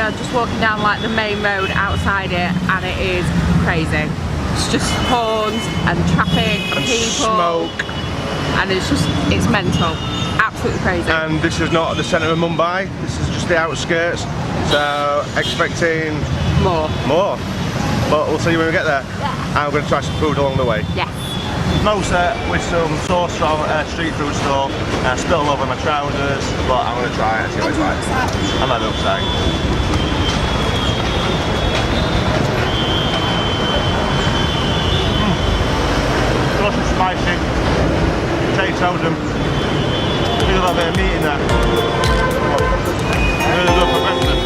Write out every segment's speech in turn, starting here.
are just walking down like the main road outside it, and it is crazy. It's just horns and traffic and people. Smoke. And it's mental. Absolutely crazy. And this is not the centre of Mumbai, this is just the outskirts. So expecting more. But we'll see when we get there. Yeah. And we're going to try some food along the way. Yes. Mosa with some sauce from a street food store. Spilled over my trousers, but I'm going to try it and see what it's like. And my rucksack. Delicious, spicy, potatoes and a little bit of meat in there. Really good for breakfast.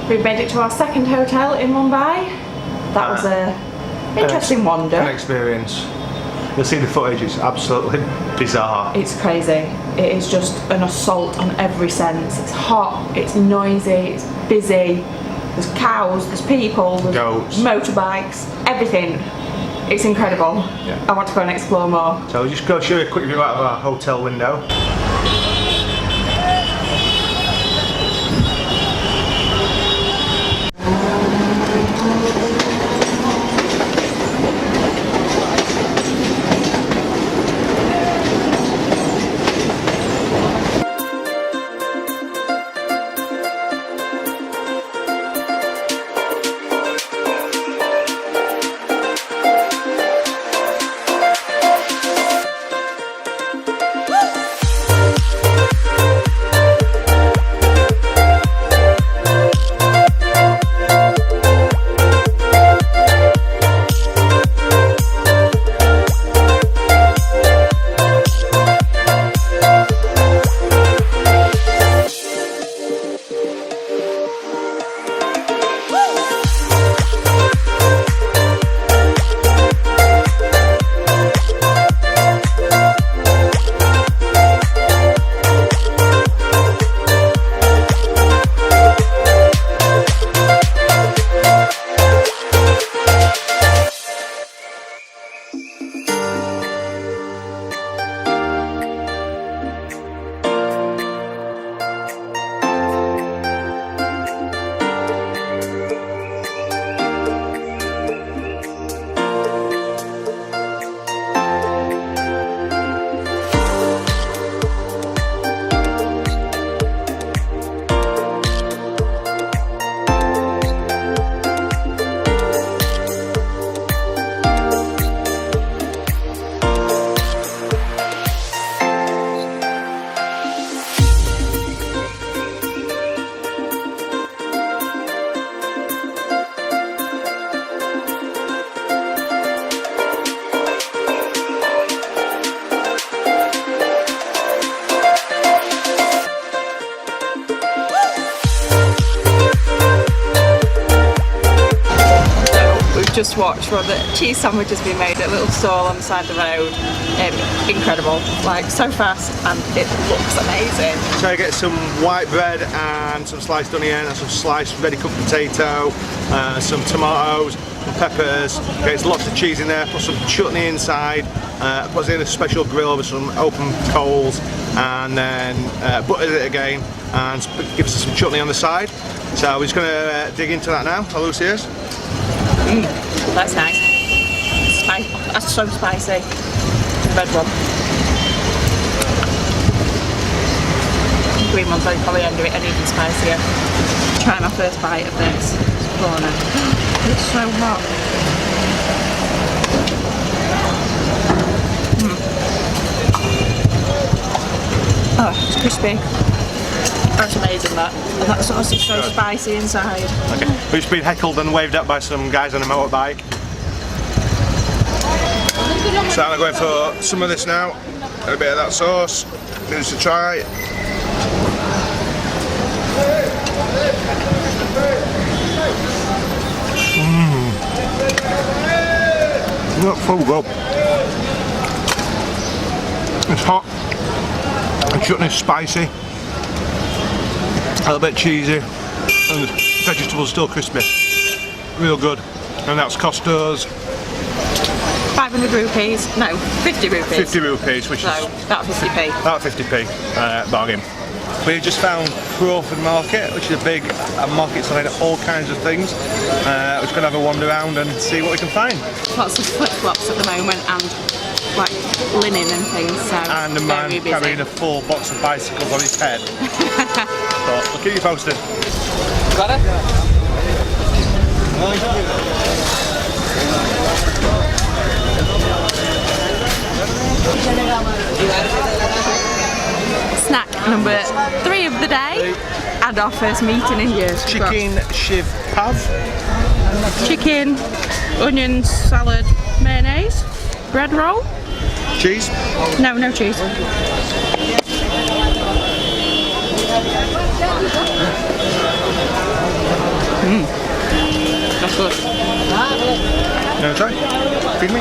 We've made it to our second hotel in Mumbai. That was a interesting wander. An experience. You'll see the footage, it's absolutely bizarre. It's crazy. It is just an assault on every sense. It's hot, it's noisy, it's busy. There's cows, there's people, there's goats, motorbikes, everything. It's incredible. Yeah. I want to go and explore more. So we'll just go show you a quick view out of our hotel window. Just watch one of the cheese sandwiches being made at a little stall on the side of the road. Incredible, like so fast, and it looks amazing. So I get some white bread and some sliced onion and some sliced ready cooked potato, some tomatoes, some peppers. There's lots of cheese in there, put some chutney inside, puts it in a special grill with some open coals, and then butters it again and gives us some chutney on the side. So we're just going to dig into that now. How Lucy is. That's nice. That's so spicy. The red one. The green one's probably under it and even spicier. Try my first bite of this corner. It's so hot. Oh, it's crispy. That's amazing, that. And that sauce is so spicy inside. Okay, we've just been heckled and waved at by some guys on a motorbike. So I'm going for some of this now, and a bit of that sauce. Give this a try. Not full good. It's hot. The chutney's spicy. A little bit cheesy, and the vegetables still crispy. Real good. And that's cost us 500 rupees, no, 50 rupees. 50 rupees, which So, is about 50p. about 50p bargain. We just found Crawford Market, which is a big market selling all kinds of things. We're just going to have a wander around and see what we can find. Lots of flip-flops at the moment and like linen and things, so And a man very busy. carrying a full box of bicycles on his head. But we'll keep you posted. Got it? Snack number 3 of the day and our first meeting in years. Chicken shiv pav. Chicken, onions, salad, mayonnaise, bread roll. Cheese. No, no cheese. That's good. You want to try? Feed me.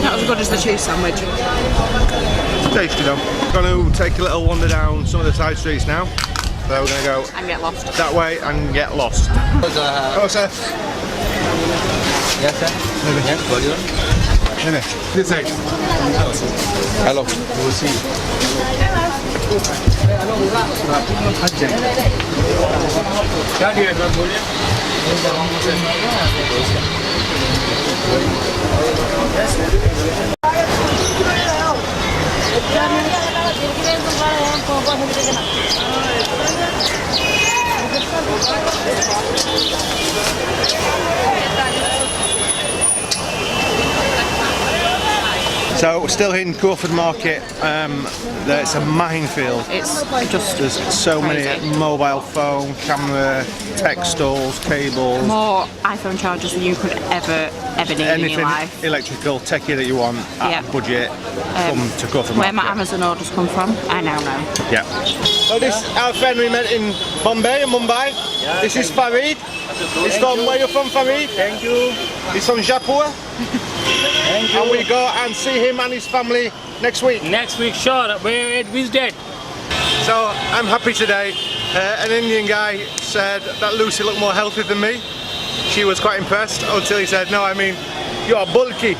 Not as good as the cheese sandwich. Tasty though. Going to take a little wander down some of the side streets now. So we're going to go And get lost. that way and get lost. Hello, sir. Yes, sir. Yes, what do you want? This side. Hello. We will see you. So we're still in Crawford Market. It's a minefield. It's just There's so crazy. many mobile phone, camera, tech stalls, cables, More iPhone chargers than you could ever need in your anything life. electrical, techie that you want at Yeah. a budget. Come to Crawford Where Market. my Amazon orders come from, I now know. Yeah. So this our friend we met in Mumbai. This is Farid. He's from where you from, Farid? Thank you. He's from Jaipur. Thank And we go and see him and his family next week. Next week, sure. Where it is dead. So I'm happy today. An Indian guy said that Lucy looked more healthy than me. She was quite impressed until he said, no, I mean, you're bulky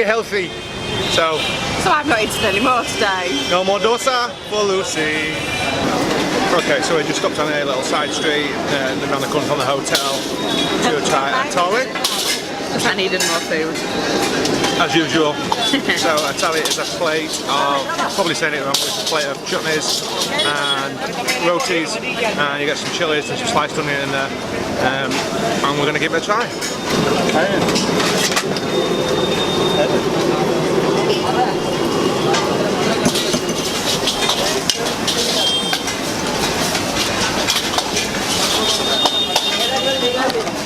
healthy. So I'm not eating any more today. no more dosa for Lucy. Okay, so we just stopped on a little side street and around the corner from the hotel to try a thali, Because I needed more food. as usual. So a thali is a plate of, probably saying it wrong, but it's a plate of chutneys and rotis, and you get some chilies and some sliced onion in there, and we're going to give it a try.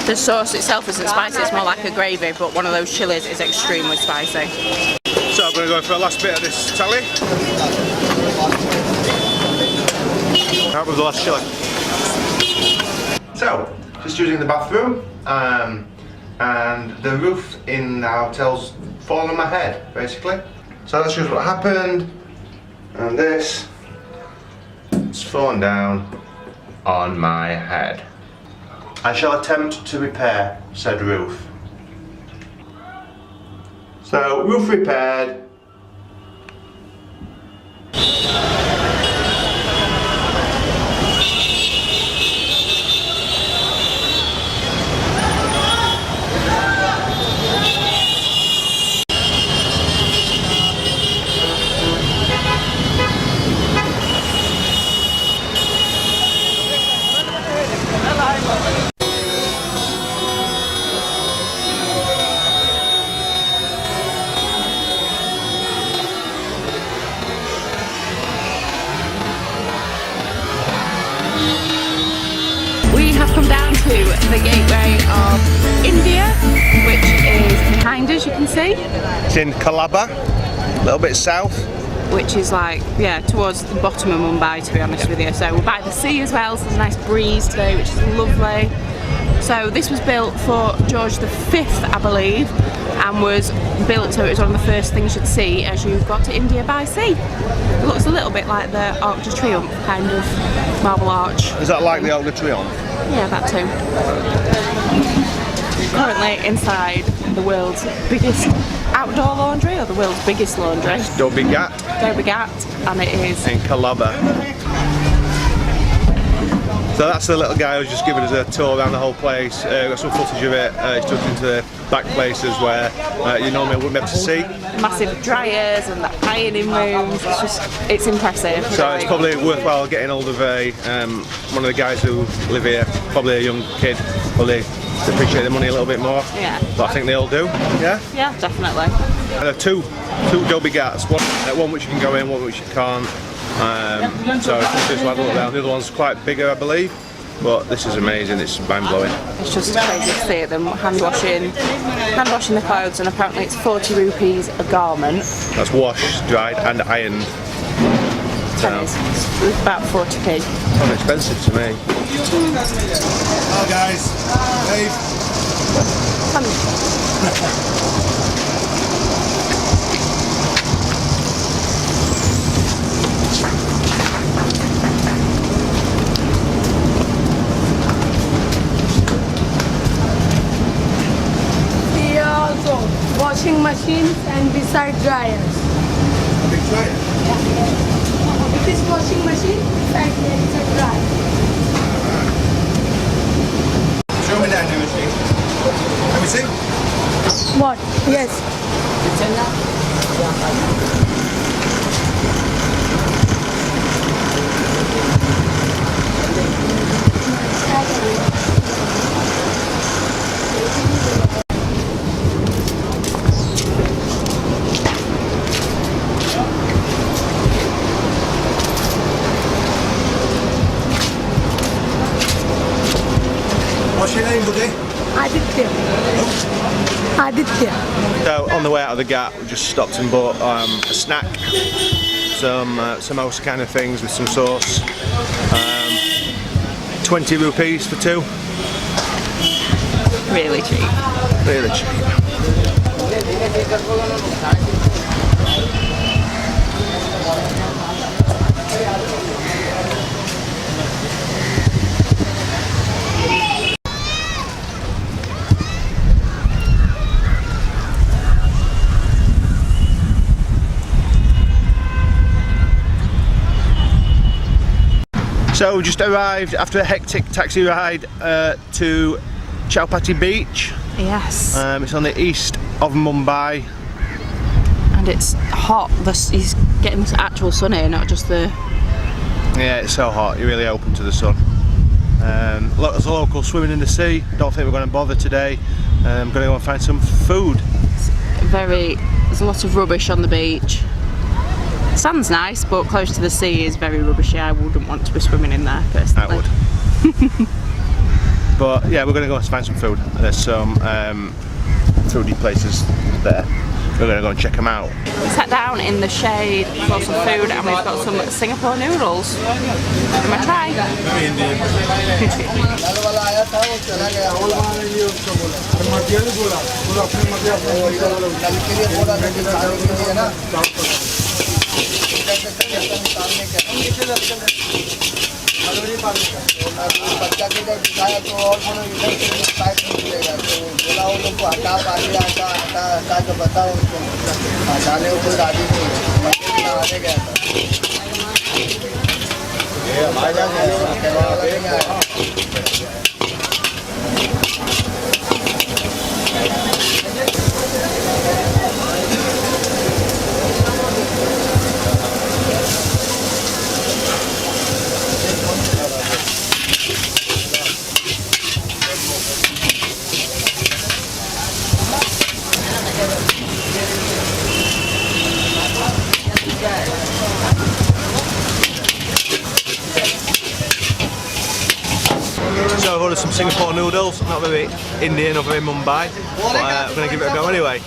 The sauce itself isn't spicy, it's more like a gravy, but one of those chilies is extremely spicy. So I'm going to go for a last bit of this thali. Out with the last chili. So, just using the bathroom, and the roof in the hotel's fallen on my head, basically. So that's just what happened, and this has fallen down on my head. I shall attempt to repair said roof. So, roof repaired. We have come down to the gateway of India, which is behind us, you can see. It's in Calabar, a little bit south. Which is like, yeah, towards the bottom of Mumbai, to be honest with you. So we're by the sea as well, so there's a nice breeze today, which is lovely. So this was built for George V, I believe, and was built so it was one of the first things you'd see as you got to India by sea. It looks a little bit like the Arc de Triomphe kind of marble arch. Is that like the Arc de Triomphe? Yeah, that too. Currently inside the world's biggest outdoor laundry, or the world's biggest laundry. Dobby Gat. Dobby Gat, and it is in Calabar. So that's the little guy who's just giving us a tour around the whole place. Got some footage of it. It's tucked into the back places where you normally wouldn't be able to see. Massive dryers and the ironing rooms. It's impressive. So it's probably worthwhile getting hold of one of the guys who live here, probably a young kid, probably to appreciate the money a little bit more. Yeah. But I think they all do. Yeah? Yeah, definitely. And there are two Dobby Gats, one which you can go in, one which you can't. So if you just have a look around, the other one's quite bigger, I believe. But this is amazing, it's mind blowing. It's just crazy to see them hand washing the clothes, and apparently it's 40 rupees a garment. That's washed, dried and ironed. Pennies. It's about 40p. Sounds expensive to me. Hello guys, Dave. Here also washing machines and beside dryers. Big dryer. It is washing machine, beside there is a dryer. Show me that new machine. Let me see. What? Yes. What's your name, buddy? Aditya. Aditya. So on the way out of the Ghat, we just stopped and bought a snack, some samosa kind of things with some sauce. 20 rupees for two. Really cheap. Really cheap. So we just arrived after a hectic taxi ride to Chowpatty Beach. Yes. It's on the east of Mumbai. And it's hot. He's getting the actual sun here, not just the... Yeah, it's so hot, you're really open to the sun. There's a local swimming in the sea. Don't think we're going to bother today. I'm going to go and find some food. There's a lot of rubbish on the beach. Sand's nice, but close to the sea is very rubbishy. I wouldn't want to be swimming in there personally. I would. But yeah, we're going to go and find some food. There's some foodie places there. We're going to go and check them out. We sat down in the shade for some food, and we've got some Singapore noodles. Give them a try. बच्चा के जब दिखाया तो और बोलो इधर से pipe निकलेगा तो बोला वो लोग को हटा पानी हटा हटा हटा के बताओ उनको हटाने को कोई राजी नहीं है मंदिर में नहाने गया था ये हमारा गया So I've ordered some Singapore noodles, not very Indian over in Mumbai, but I'm going to give it a go anyway.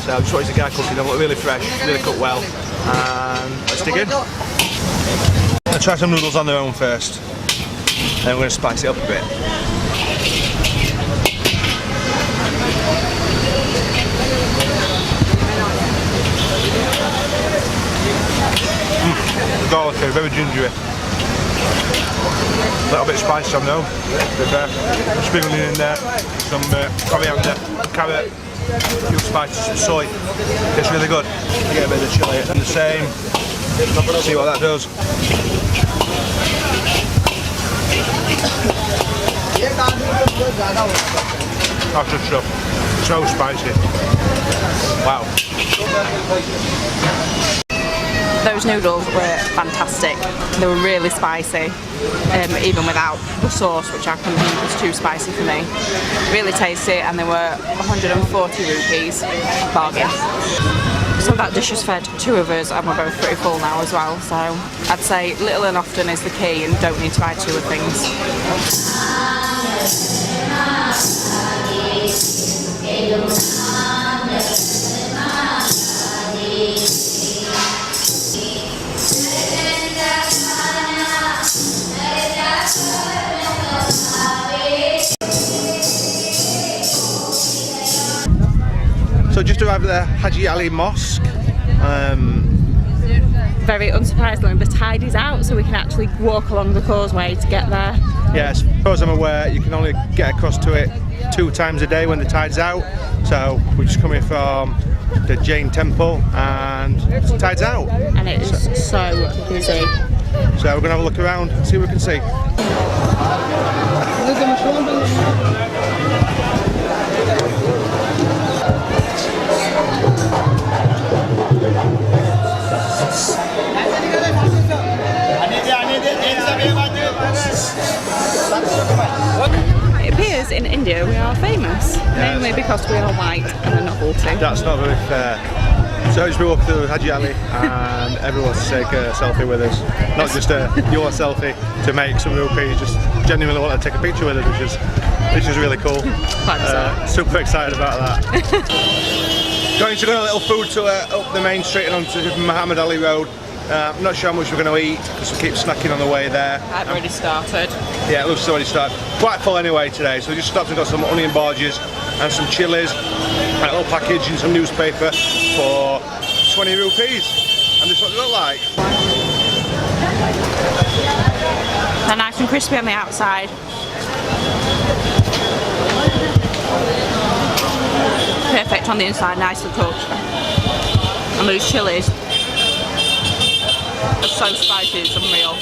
So I just watched the guy cooking them, look really fresh, really cooked well, and let's dig in. I'll try some noodles on their own first, then we're going to spice it up a bit. garlicky, very gingery. A little bit of spice on though, to be fair. Spring onion in there, some coriander, carrot, a few spices, some soy. It's really good. You get a bit of chilli and the same. See what that does. That's good stuff. So spicy. Wow. Those noodles were fantastic. They were really spicy, even without the sauce, which I couldn't think was too spicy for me. Really tasty, and they were 140 rupees, bargain. So that dish has fed 2 of us, and we're both pretty full now as well. So I'd say little and often is the key, and don't need to buy 2 of things. So just arrived at the Haji Ali Mosque. Very unsurprisingly, the tide is out, so we can actually walk along the causeway to get there. Yeah, as far as I'm aware, you can only get across to it 2 times a day when the tide's out. So we're just coming from the Jain temple and the tide's out. And it is so busy. So we're going to have a look around and see what we can see. It appears in India we are famous, mainly because we are white and are novelty. That's not very fair. So as we walk through Haji Ali and everyone wants to take a selfie with us. Not just your selfie to make some rupees, just genuinely want to take a picture with us, which is really cool. Super excited about that. Going to go on a little food tour up the main street and onto Muhammad Ali Road. I'm not sure how much we're going to eat because we keep snacking on the way there. I've already started. Yeah, it looks already started. Quite full anyway today, so we just stopped and got some onion barges and some chilies and a little package and some newspaper for 20 rupees. And this is what they look like. They're nice and crispy on the outside. Perfect on the inside, nicely cooked. And those chilies are so spicy, it's unreal.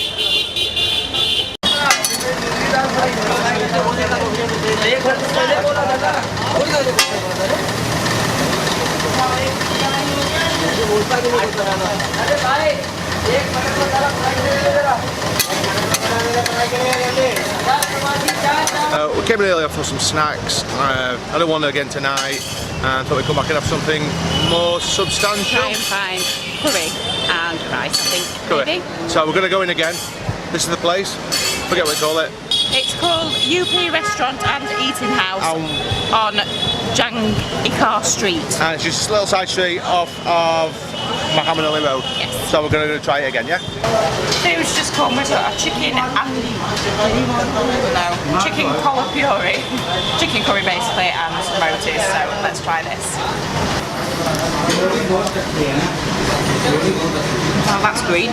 We came in earlier for some snacks. I don't want to again tonight, and thought we'd come back and have something more substantial. Try and find curry and rice, I think. Curry. Maybe. So we're going to go in again. This is the place. Forget what we call it. It's called UP Restaurant and Eating House on Jangikar Street. And it's just a little side street off of Muhammad Ali Road. Yes. So we're going to try it again, yeah? Food's just come with a chicken and chicken collar puree, chicken curry basically, and some rotis. So let's try this. Oh, that's green.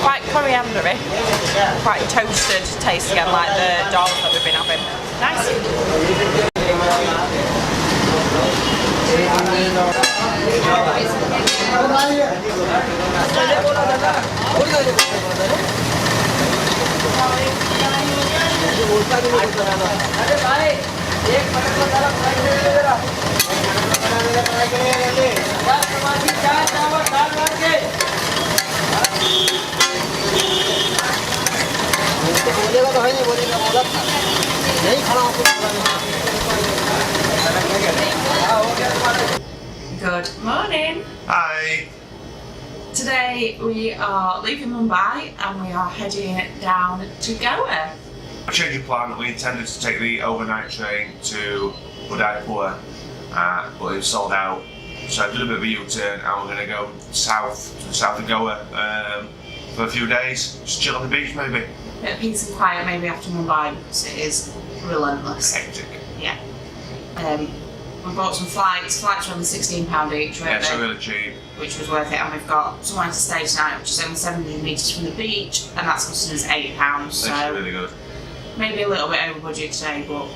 Quite coriander-y, quite toasted taste again, like the dal that we've been having. Nice. Good morning. Hi. Today we are leaving Mumbai and we are heading down to Goa. A change of plan. We intended to take the overnight train to Udaipur, but it was sold out. So I did a bit of a U-turn and we're going to go south to the south of Goa for a few days. Just chill on the beach maybe. Bit of peace and quiet maybe after Mumbai because it is relentless. Hectic. Yeah. We bought some flights. Flights were only £16 each, weren't Yeah, they? so really cheap. Which was worth it, and we've got somewhere to stay tonight, which is only 700 metres from the beach, and that's costing us £8. So That's really good. maybe a little bit over budget today, but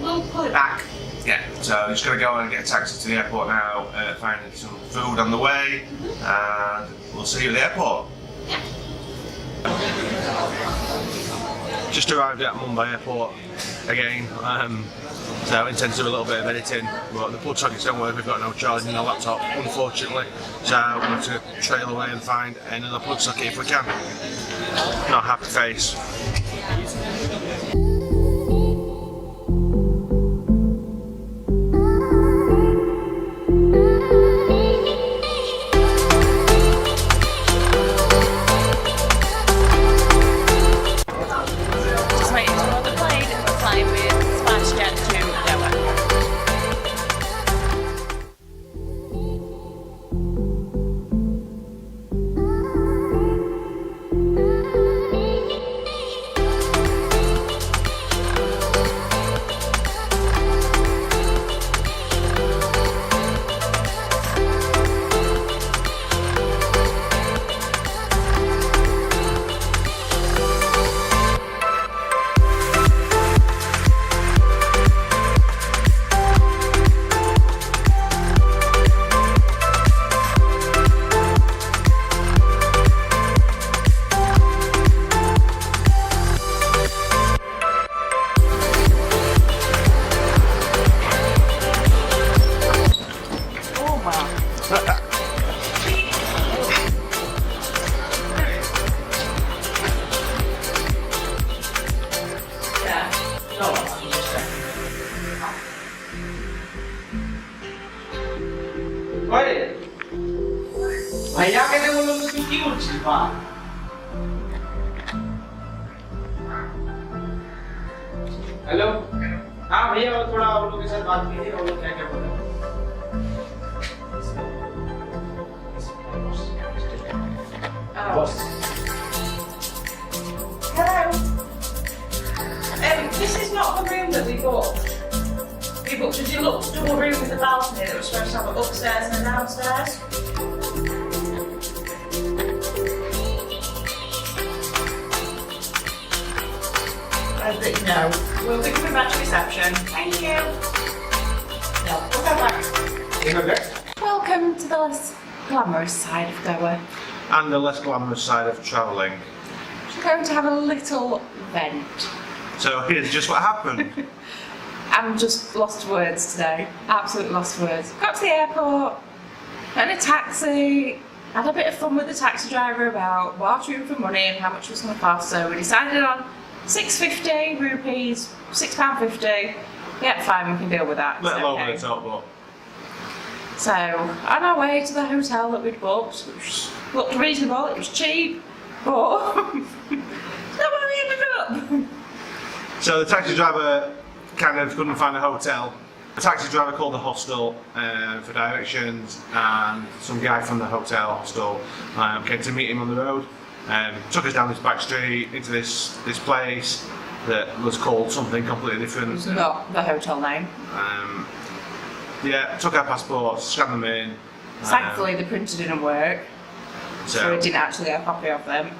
we'll pull it back. Yeah, so just gonna go and get a taxi to the airport now, find some food on the way, and we'll see you at the airport. Yeah. Just arrived at Mumbai airport again, so I intend to do a little bit of editing, but the plug sockets don't work, we've got no charging in the laptop, unfortunately, so we're going to trail away and find another plug socket if we can. Not a happy face. Just waiting for the plane, and we're flying with SpiceJet to Doha. भैया कहते वो लोग उसकी क्यों छिपा hello हाँ भैया वो थोड़ा वो लोग के साथ बात कीजिए वो लोग क्या क्या बोल रहे हैं Hello. This is not the room that we booked. We booked a deluxe double room with a balcony that was supposed to have an upstairs and a downstairs. No, we'll be coming back to reception. Thank you. No, we'll go back. You okay? Welcome to the less glamorous side of Goa. And the less glamorous side of travelling. We're going to have a little vent. So here's just what happened. I'm just lost for words today. Absolutely lost for words. Got to the airport, got in a taxi, had a bit of fun with the taxi driver about bartering for money and how much it was going to cost. So we decided on 650 rupees, £6.50. Yeah, fine, we can deal with that. A little It's over okay. the top, but So, on our way to the hotel that we'd booked, which looked reasonable, it was cheap, but it's not where we ended up. so the taxi driver kind of couldn't find a hotel. The taxi driver called the hostel for directions, and some guy from the hostel came to meet him on the road. Took us down this back street into this place that was called something completely different. It's not the hotel name. Yeah, took our passports, scanned them in. Thankfully, the printer didn't work, so we didn't actually get a copy of them.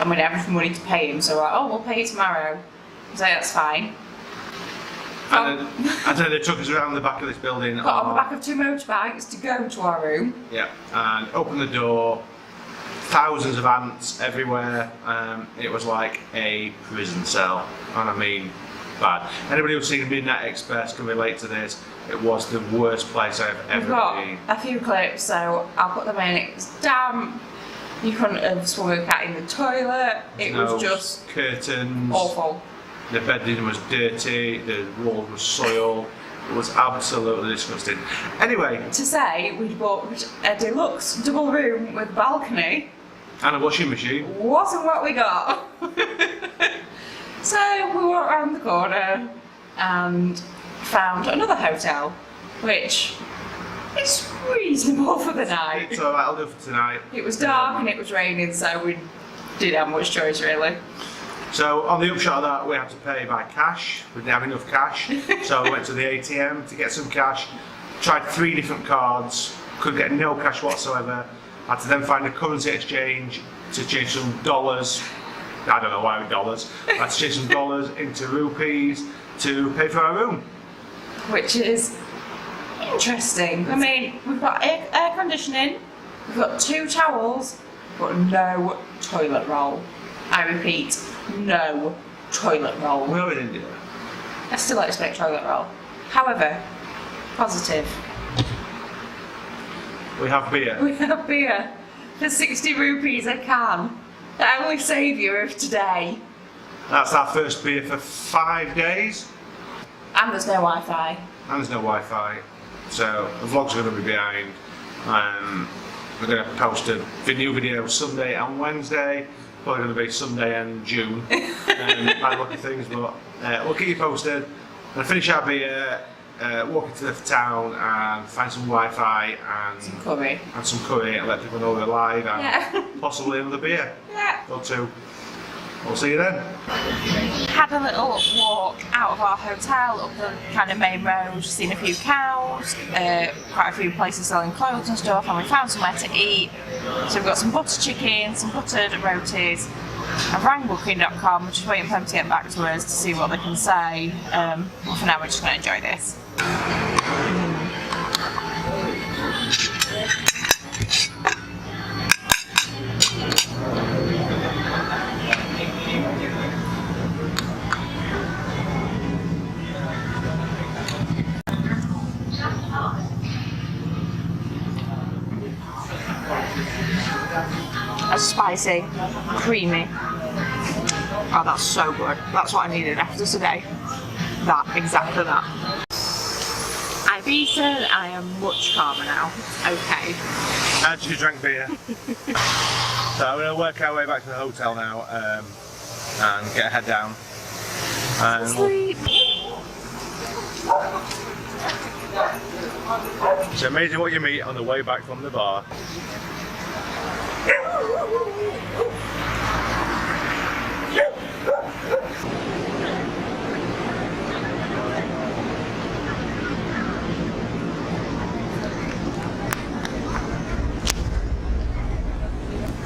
And we didn't have enough money to pay him, so we're like, oh, we'll pay you tomorrow. So that's fine. And then they took us around the back of this building. Got on the back of 2 motorbikes to go to our room. Yeah, and opened the door. Thousands of ants everywhere. It was like a prison cell, and I mean bad. Anybody who's seen Midnight Express can relate to this. It was the worst place I've We've ever got been. a few clips, so I'll put them in. It was damp. You couldn't have swung a cat in the toilet. It No was just curtains. awful. The bedding was dirty. The wall was soiled. It was absolutely disgusting. Anyway, To say we'd booked a deluxe double room with balcony and a washing machine. wasn't what we got. So we walked around the corner and found another hotel, which is reasonable for the night. It's alright, I'll do for tonight. It was dark and it was raining, so we didn't have much choice really. So on the upshot of that, we had to pay by cash. We didn't have enough cash, so we went to the ATM to get some cash. tried 3 different cards, could get no cash whatsoever. Had to then find a currency exchange to change some dollars. I don't know why dollars. I had to change some dollars into rupees to pay for our room. Which is interesting. I mean, we've got air conditioning, we've got 2 towels, but no toilet roll. I repeat, no toilet roll. We're in India. I still expect toilet roll. However, positive. We have beer. We have beer for 60 rupees a can. The only saviour of today. That's our first beer for 5 days. And there's no Wi-Fi. And there's no Wi-Fi. So the vlogs are going to be behind. We're going to post a new video Sunday and Wednesday. Probably going to be Sunday and June. By the look of things, but we'll keep you posted. We'll finish our beer, walk into the town and find some Wi-Fi and some curry and let people know we're live and possibly another beer or 2. We'll see you then. Had a little walk out of our hotel up the kind of main road, seen a few cows, quite a few places selling clothes and stuff, and we found somewhere to eat. So we've got some butter chicken, some buttered rotis. I rang booking.com, just waiting for them to get back to us to see what they can say. But for now we're just going to enjoy this. That's spicy, creamy. Oh, that's so good. That's what I needed after today. Exactly that. I've eaten, I am much calmer now. Okay. And you drank beer. So I'm going to work our way back to the hotel now and get a head down. And Sleep. It's amazing what you meet on the way back from the bar.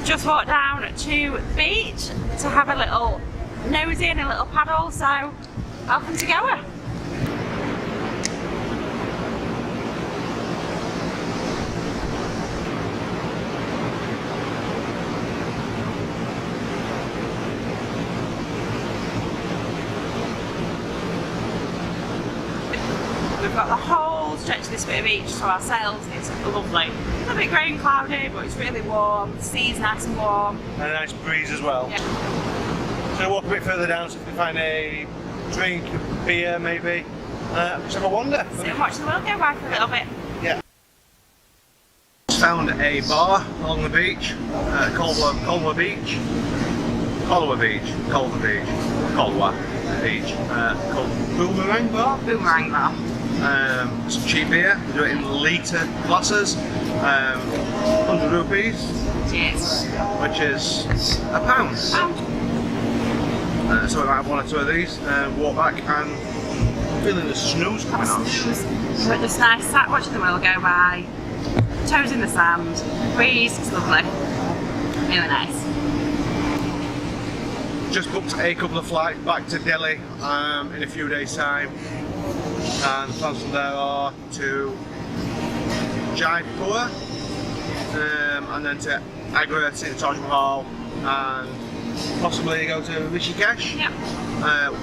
Just walked down to the beach to have a little nosy and a little paddle, so welcome to Goa. We've got the whole stretch of this bit of beach to ourselves. It's lovely. A little bit grey and cloudy, but it's really warm. The sea's nice and warm. And a nice breeze as well. Yeah. So walk a bit further down so if we can find a drink, a beer maybe. Just have a wander. Sit and watch the world go by for a little bit. Yeah. Found a bar along the beach, Colwa Beach. Colwa Beach, called Boomerang Bar. Boomerang bar. Some cheap beer, we do it in litre glasses, 100 rupees, Cheers. which is £1. So we might have 1 or 2 of these, walk back and feeling the snooze coming on. We're just nice, sat watching the world go by, toes in the sand, breeze, it's lovely, really nice. Just booked a couple of flights back to Delhi in a few days' time, and the plans from there are to Jaipur and then to Agra to see the Taj Mahal and possibly go to Rishikesh, Yep.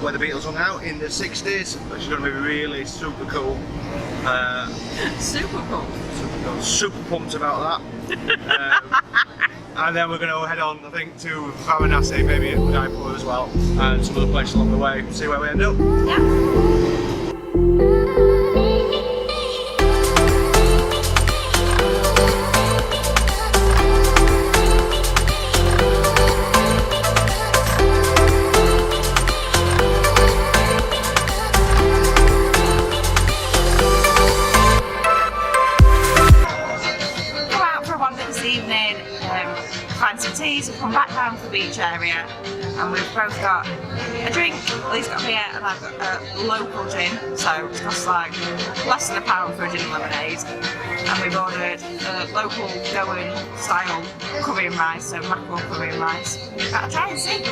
where the Beatles hung out in the 60s, which is going to be really super cool. Super cool. Super pumped about that. And then we're going to head on, I think, to Varanasi, maybe at Jaipur as well, and some other places along the way, see where we end up. Yeah. Go out for a wander this evening, find some tea, so come back down to the beach area, and we've both got a drink. Lee's got a beer and I've got a local gin, so it costs like less than £1 for a gin and lemonade. And we've ordered a local Goan style curry and rice, so mackerel curry and rice. Gotta try and see.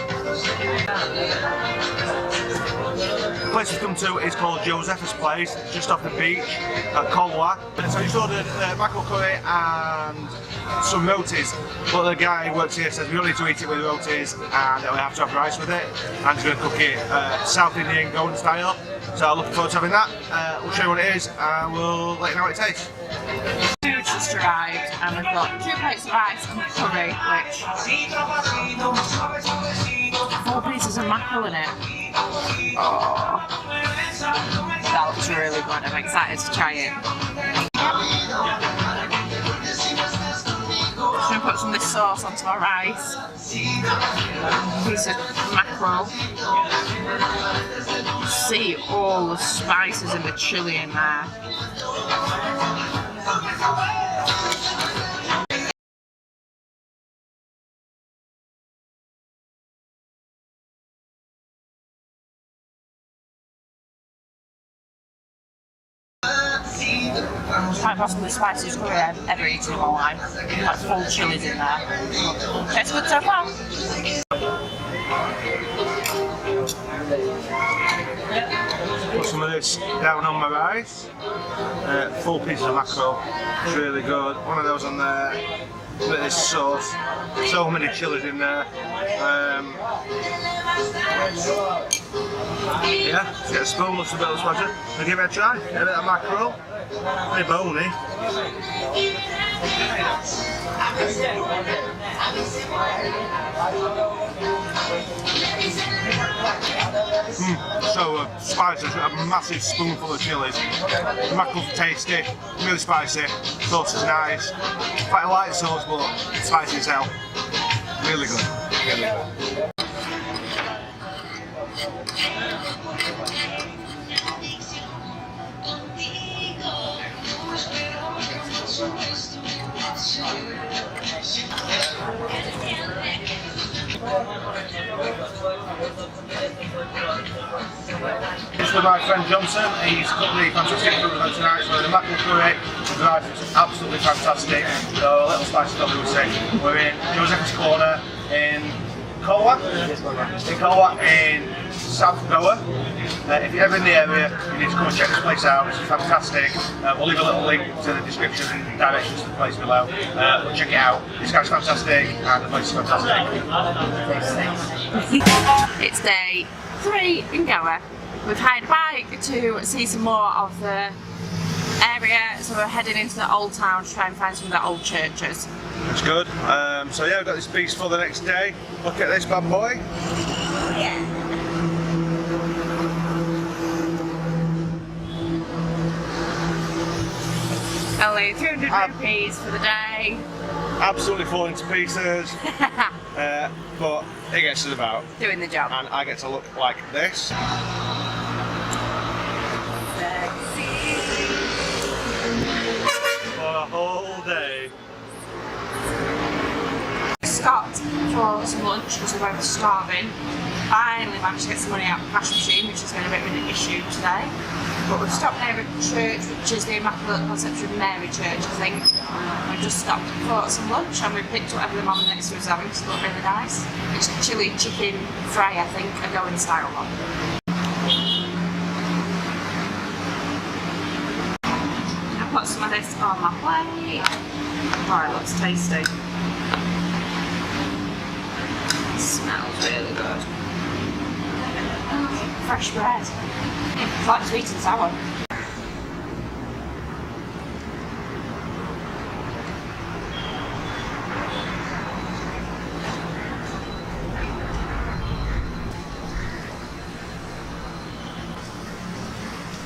The place we've come to is called Joseph's Place, just off the beach at Colwa. So I just ordered mackerel curry and some rotis, but the guy who works here says we don't need to eat it with rotis and we have to have rice with it, and he's going to cook it South Indian Goan style. So I'm looking forward to having that. We'll show you what it is and we'll let you know what it tastes. Food just arrived and we've got 2 plates of rice and curry, which 4 pieces of mackerel in it. Oh, that looks really good. I'm excited to try it. Just going to put some of this sauce onto my rice. Piece of mackerel. See all the spices and the chilli in there. Quite possibly the spiciest curry I've ever eaten in my life. Like full chilies in there. Tastes good so far. Put some of this down on my rice. Full piece of mackerel. It's really good. One of those on there. A bit of this sauce. So many chilies in there. Yeah, just get a spoon, looks a bit of swatter. I'll give it a try. Get a bit of mackerel. Very bony. So spicy, a massive spoonful of chilies. The mackerel's tasty, really spicy. Sauce is nice. Quite a light sauce, but spicy as hell. Really good. Really good. It's with my friend Johnson. He's got the fantastic food event tonight, so the mackerel curry, the rice is absolutely fantastic. So a little spicy dog, we would say. We're in Joseph's Corner in Colwa, in South Goa. If you're ever in the area, you need to come and check this place out. It's fantastic. We'll leave a little link to the description and directions to the place below. Check it out. This guy's fantastic and the place is fantastic. It's day 3 in Goa. We've hired a bike to see some more of the area, so we're heading into the old town to try and find some of the old churches. It's good. So yeah, we've got this beast for the next day. Look at this bad boy. Yeah. Only 300 rupees for the day. Absolutely falling to pieces. But it gets us about. Doing the job. And I get to look like this. For a whole day. Stopped for some lunch because we were both starving. Finally managed to get some money out of the cash machine, which has been a bit of an issue today. But we've stopped near a church, which is the Immaculate Conception of Mary Church, I think. We just stopped for some lunch and we picked whatever the mum next to us having, because it looked really nice. It's chili chicken fry, I think, a Goan style one. I put some of this on my plate. Oh, it looks tasty. It smells really good. Fresh bread. It's like sweet and sour.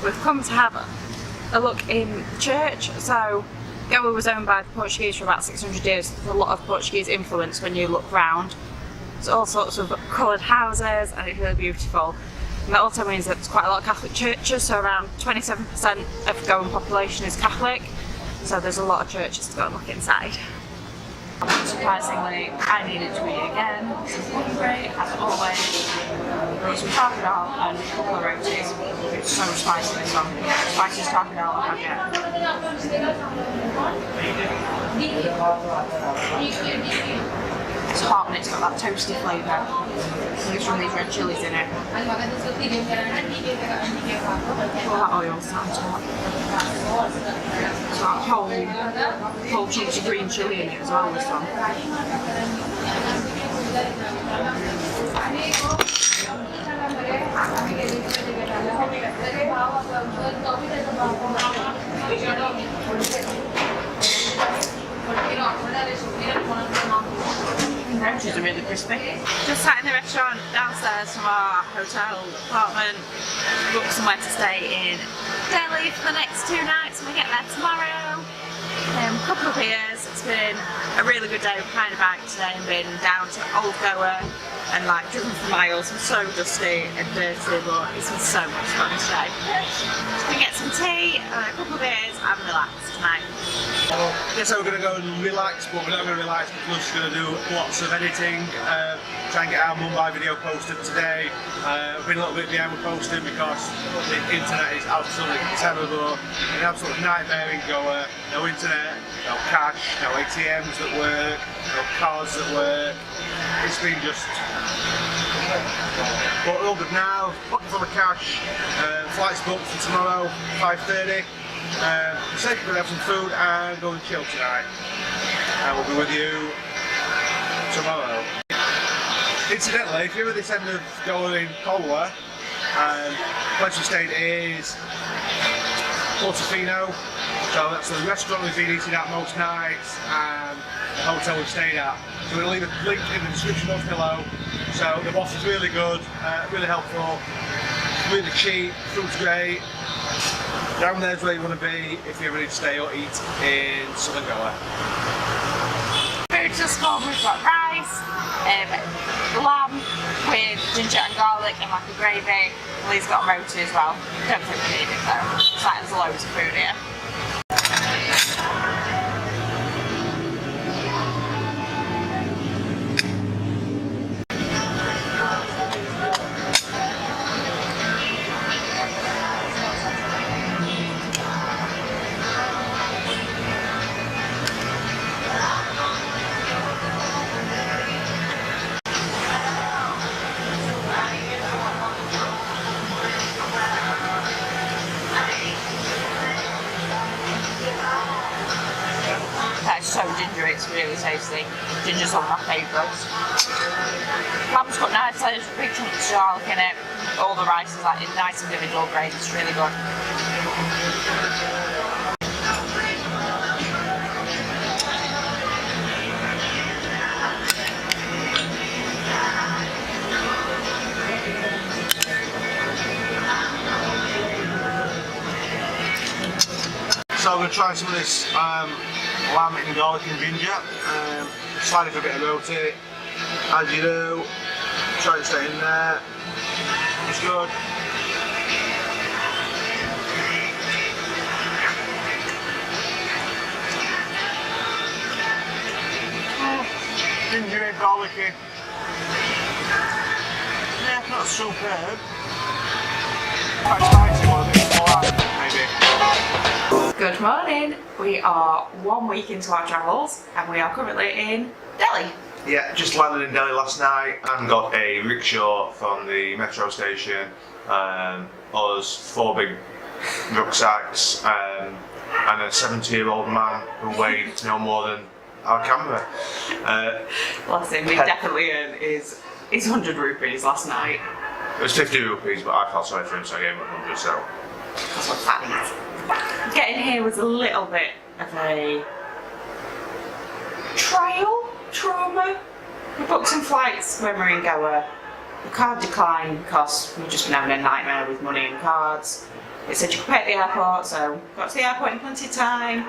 We've come to have a look in the church. So Goa was owned by the Portuguese for about 600 years. There's a lot of Portuguese influence when you look round. There's all sorts of coloured houses and it's really beautiful. And that also means that there's quite a lot of Catholic churches, so around 27% of the Goan population is Catholic. So there's a lot of churches to go and look inside. Unsurprisingly, I needed to eat again. So I'm hungry, as always. Some taco dal and a couple of rotis. It's so spicy this one. Spiciest taco dal I've had yet. It's hot and it's got that toasty flavour. It's from these red chilies in it. Oh, that oil sounds hot. It's got whole chunks of green chilli in it as well, this one. Roaches are really crispy. Just sat in the restaurant downstairs from our hotel apartment, booked somewhere to stay in Delhi for the next 2 nights when we get there tomorrow. A couple of beers. It's been a really good day. We've kind of biked today and been down to Old Goa and like driven for miles. I'm so dusty and dirty, but it's been so much fun today. So we get some tea, a couple of beers and relax tonight. Yes, so we're going to go and relax, but we're not going to relax because we're just going to do lots of editing, try and get our Mumbai video posted today. We've been a little bit behind with posting because the internet is absolutely terrible, an absolute nightmare in Goa. No internet, no cash, no ATMs that work, no cards that work. It's been just... But we're all good now, looking for the cash. Flight's booked for tomorrow, 5:30. So we're going to have some food and go and chill tonight. And we'll be with you tomorrow. Incidentally, if you're at this end of Goa in Kolwa, the place we stayed is Portofino. So that's the restaurant we've been eating at most nights and the hotel we've stayed at. So we'll leave a link in the description box below. So the boss is really good, really helpful, really cheap, food's great. Down there's where you want to be if you ever need to stay or eat in southern Goa. Food just come, we've got rice, lamb with ginger and garlic and like a gravy. Lee's got roti as well. Don't think we need it though. It's like there's loads of food here. So ginger, it's really tasty. Ginger's one of my favourites. Lamb's got nice, big chunks of garlic in it. All the rice is like in nice individual grains. It's really good. So I'm going to try some of this lamb and garlic and ginger, slide it for a bit of roti, as you do, try to stay in there, it's good. Ginger and garlicky, yeah, not superb, quite spicy one, a bit more maybe. Good morning. We are 1 week into our travels and we are currently in Delhi. Yeah, just landed in Delhi last night and got a rickshaw from the metro station. Us 4 big rucksacks and a 70-year-old man who weighed no more than our camera. Listen, we definitely earned his 100 rupees last night. It was 50 rupees, but I felt sorry for him, so I gave him 100. So that's what that means. Getting here was a little bit of a trauma. We booked some flights when we were in Goa. The card declined because we've just been having a nightmare with money and cards. It said you could pay at the airport, so got to the airport in plenty of time.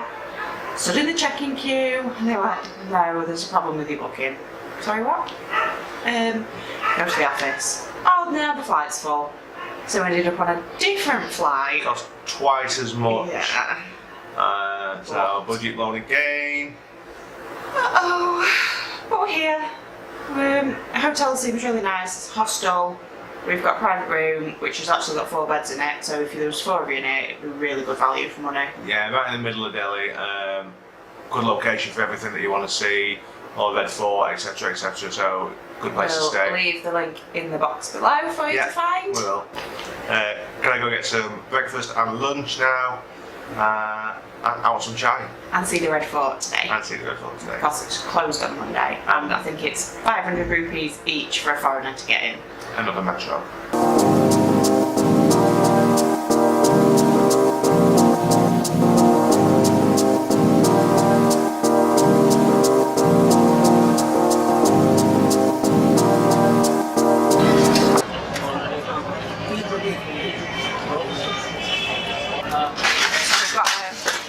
Stood in the check-in queue, and they were like, no, there's a problem with your booking. Sorry, what? Go to the office. Oh, no, the flight's full. So we ended up on a different flight. it cost twice as much. Yeah. So budget loan again. Uh-oh. But we're here. The hotel seems really nice. It's hostel. We've got a private room, which has actually got 4 beds in it. So if there was 4 of you in it, it'd be really good value for money. Yeah, right in the middle of Delhi. Good location for everything that you want to see. All the Red Fort, etc., etc. So good place to stay. We'll leave the link in the box below for you to find. We will. Can I go get some breakfast and lunch now? And I want some chai. And see the Red Fort today. And see the Red Fort today. Because it's closed on Monday, and I think it's 500 rupees each for a foreigner to get in. Another metro.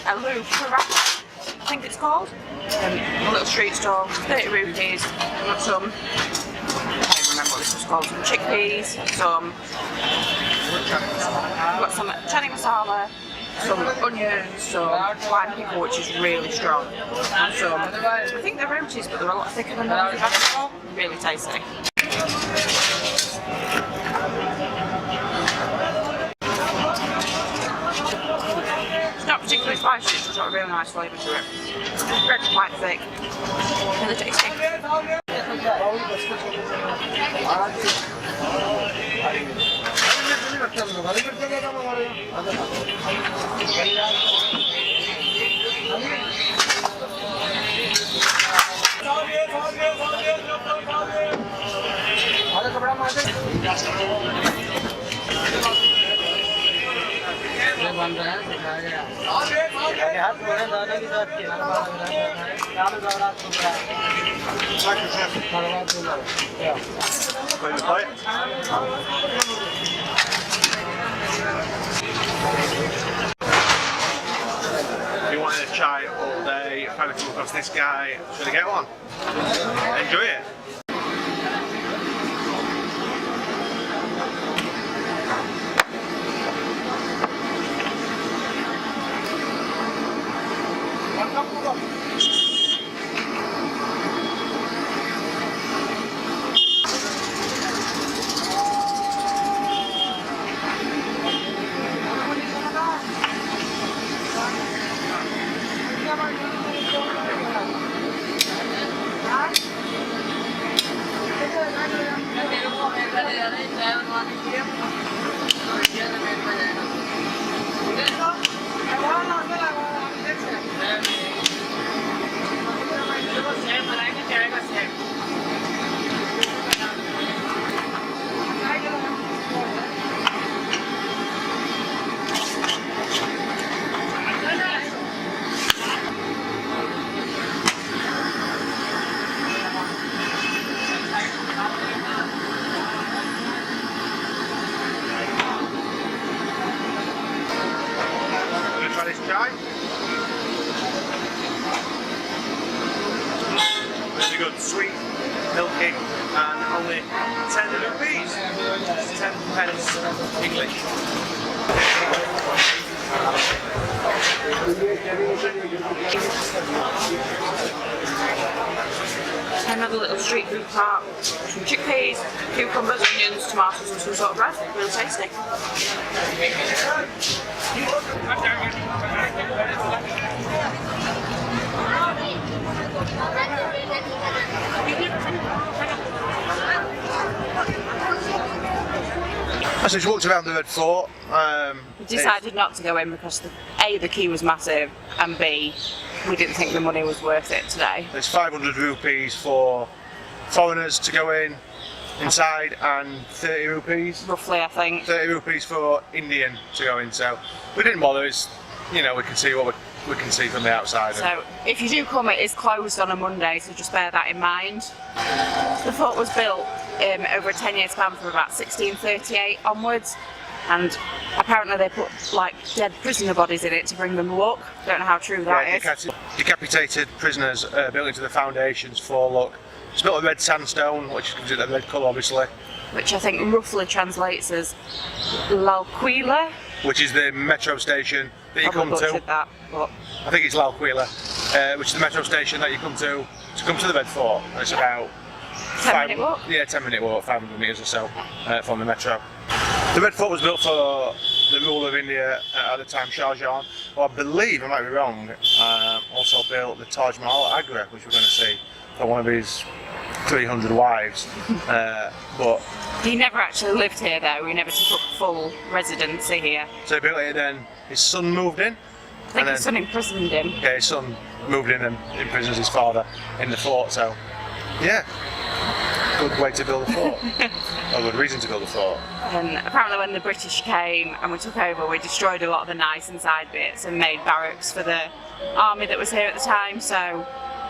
A loop paratha, I think it's called. A little street stall, 30 rupees. I've got some, I can't even remember what this was called, some chickpeas, some, I've got some chana masala, some onions, some lime pickle, which is really strong, and some, I think they're rotis, but they're a lot thicker than the ones we've had before. Really tasty. Not particularly spicy, it's just got a really nice flavour to it. Bread's quite thick, really tasty. If you wanted a chai all day, I finally come across this guy. Should I get one? Enjoy it. Really good, sweet, milky, and only 10 rupees. 10 pence English. Another little street food cart, some chickpeas, cucumbers, onions, tomatoes and some sort of bread, really tasty. So we walked around the Red Fort. We decided not to go in because A, the queue was massive, and B, we didn't think the money was worth it today. There's 500 rupees for foreigners to go inside, and 30 rupees. Roughly, I think. 30 rupees for Indian to go in. So we didn't bother. It's, you know, we can see what we can see from the outside. So if you do come, it is closed on a Monday, so just bear that in mind. The fort was built over a 10-year span from about 1638 onwards, and apparently they put like dead prisoner bodies in it to bring them luck. Don't know how true that is. Decapitated prisoners built into the foundations for luck. It's built of red sandstone, which gives it a red colour, obviously. Which I think roughly translates as Lalquila, which is the metro station that you come to. That, but I think it's Lalquila, which is the metro station that you come to come to the Red Fort. And it's about 10-minute walk? Yeah, 10-minute walk, 500 metres or so from the metro. The Red Fort was built for the ruler of India at the time, Shah Jahan, who I believe, I might be wrong, also built the Taj Mahal at Agra, which we're going to see, for one of his 300 wives. But he never actually lived here though, he never took up full residency here. so he built it, then his son moved in. I think his son imprisoned him. Yeah, his son moved in and imprisoned his father in the fort, so yeah, good way to build a fort. A good reason to build a fort. And apparently when the British came and we took over, we destroyed a lot of the nice inside bits and made barracks for the army that was here at the time, so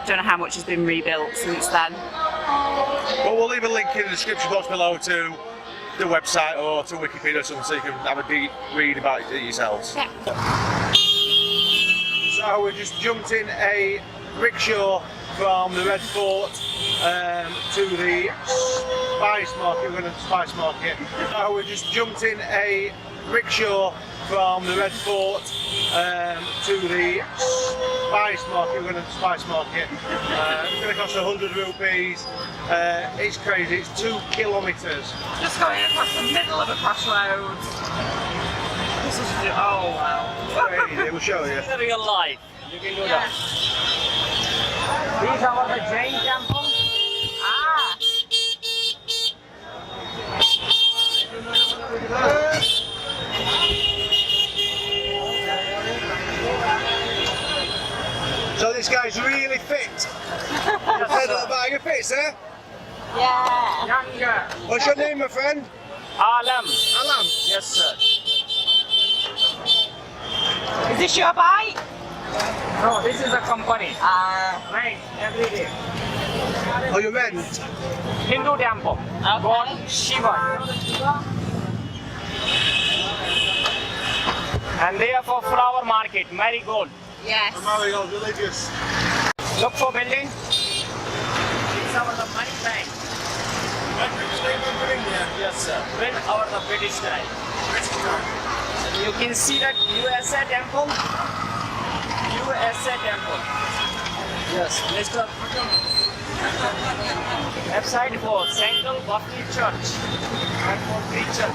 don't know how much has been rebuilt since then. But we'll leave a link in the description box below to the website or to Wikipedia or something so you can have a deep read about it yourselves. Yeah. So we just jumped in a rickshaw from the Red Fort to the Spice Market. We're going to the Spice Market. So we just jumped in a rickshaw from the Red Fort to the Spice Market. We're going to the Spice Market. It's going to cost 100 rupees. It's crazy. It's 2 kilometres. Just going across the middle of a crossroad. This is, oh wow. Crazy. We'll show you. Real life. You can do that. These are the Jain temple. Ah! So this guy's really fit. Are you fit, sir? Yeah! Younger. What's your name, my friend? Alam. Alam. Yes, sir. Is this your bike? No, this is a company. Right, every day. Oh, you rent? Hindu temple. God Shiva. And they are for flower market, marigold. Yes. Marigold, religious. Look for building. It's our the money bank. Yes, sir. When our the British time. You can see that USA temple. USA temple. Yes, Mr. Left side for Central Baptist Church and for preacher.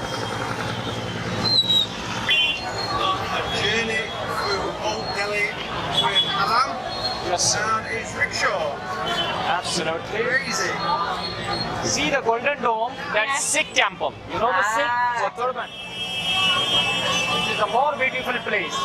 A journey through Old Delhi with Alam Yes, sir. and his rickshaw. Absolutely. Crazy. See the Golden Dome, that's Sikh temple. You know the Sikh, the turban. It is a more beautiful place.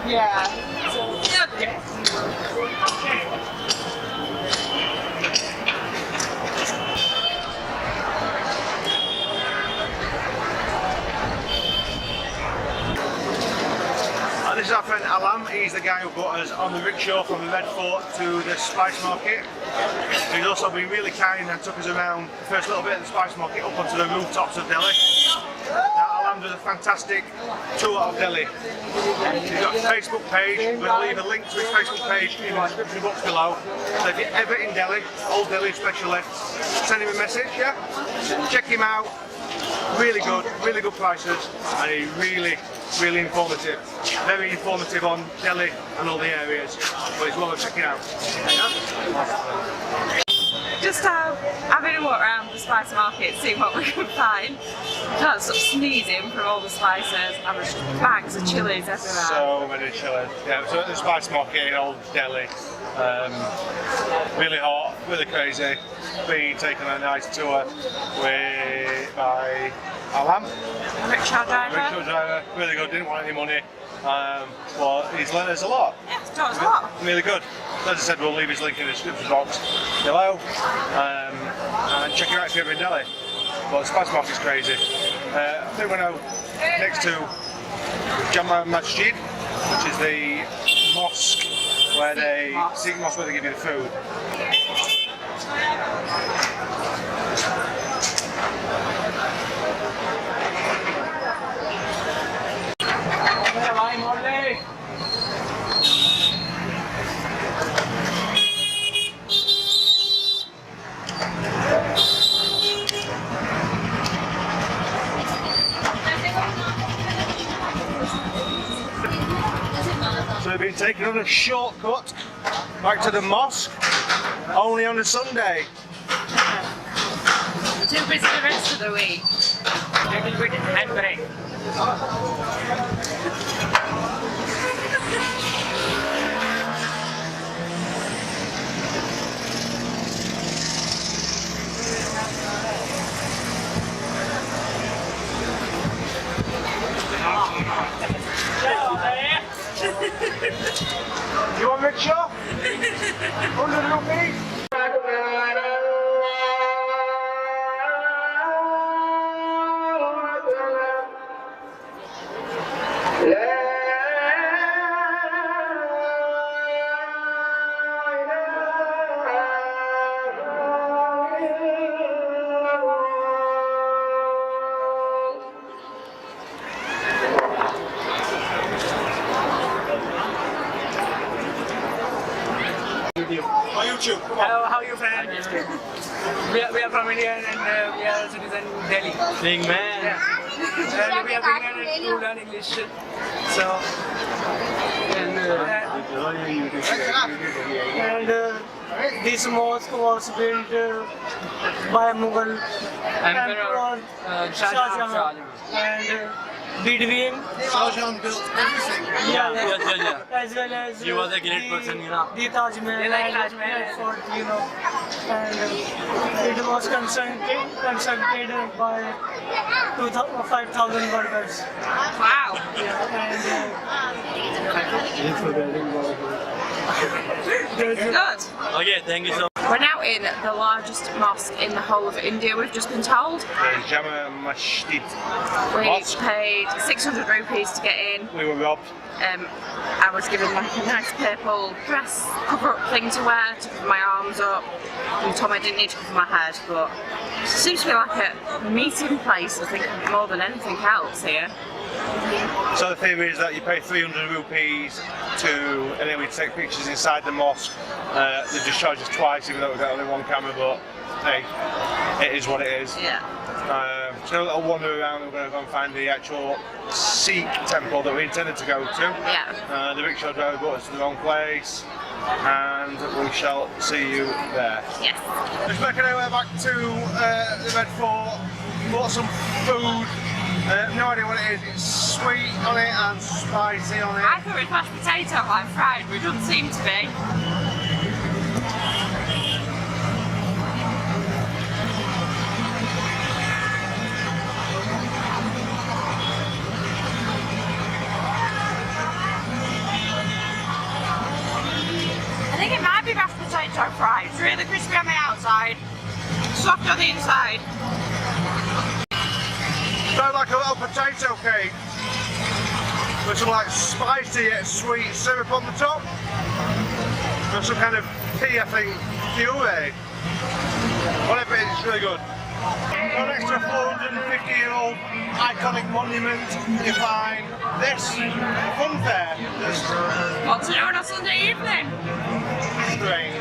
Yeah. This is our friend Alam. He's the guy who got us on the rickshaw from the Red Fort to the Spice Market. He's also been really kind and took us around the first little bit of the Spice Market up onto the rooftops of Delhi. Now, Alam does a fantastic tour of Delhi. He's got a Facebook page. We're going to leave a link to his Facebook page in the description box below. So if you're ever in Delhi, Old Delhi especially, send him a message, yeah? Check him out. Really good prices, and he's really informative. Very informative on Delhi and all the areas, but it's well worth checking out. Just having a walk around the spice market, seeing what we can find. Can't stop sneezing from all the spices, and there's bags of chilies everywhere. So many chilies. Yeah, so at the Spice Market in Old Delhi. Really hot, really crazy. Been taking a nice tour by Alam. Rickshaw driver. Rickshaw driver, really good, didn't want any money. But he's learned us a lot. Yeah, it's taught us a lot. Really good. As I said, we'll leave his link in the description box below. And check it out if you're ever in Delhi. But the Spice Market's crazy. I think we're now next to Jama Masjid, which is the mosque where Sikh mosque where they give you the food. So we've been taking on a shortcut back to the mosque, only on a Sunday. Too busy the rest of the week. Little bit hand break. You want rickshaw? 100 rupees? Hello, how are you, friend? We are from India and we are citizen Delhi. Big man. Yeah. And we are beginning to learn English. So, this mosque was built by Mughal Emperor Shah Jahan. And between Shah Jahan built everything. yeah, as well as He was a great person, you know. the Taj Mahal, and Fort, you know, and it was constructed by 5,000 workers. Wow. Yeah, and Good. Okay, thank you so much. We're now in the largest mosque in the whole of India, we've just been told. Jama Masjid. We Mosque. paid 600 rupees to get in. We were robbed. I was given like a nice purple dress cover-up thing to wear to cover my arms up. And told me I didn't need to cover my head, but it seems to be like a meeting place, I think, more than anything else here. So the theory is that you pay 300 rupees and then we take pictures inside the mosque. They just charge us twice, even though we've got only one camera, but hey, it is what it is. Yeah. So a little wander around, we're going to go and find the actual Sikh temple that we intended to go to. Yeah. The rickshaw driver brought us to the wrong place, and we shall see you there. Yes. Just making our way back to the Red Fort, bought some food. No idea what it is. It's sweet on it and spicy on it. I thought it was mashed potato like fried, but it doesn't seem to be. I think it might be mashed potato fried. It's really crispy on the outside, soft on the inside. Sounds like a little potato cake with some like spicy yet sweet syrup on the top. And some kind of tea, I think, puree. Whatever it is, it's really good. So next to a 450-year-old iconic monument, you find this fun fair. What to do on a Sunday evening? Strange.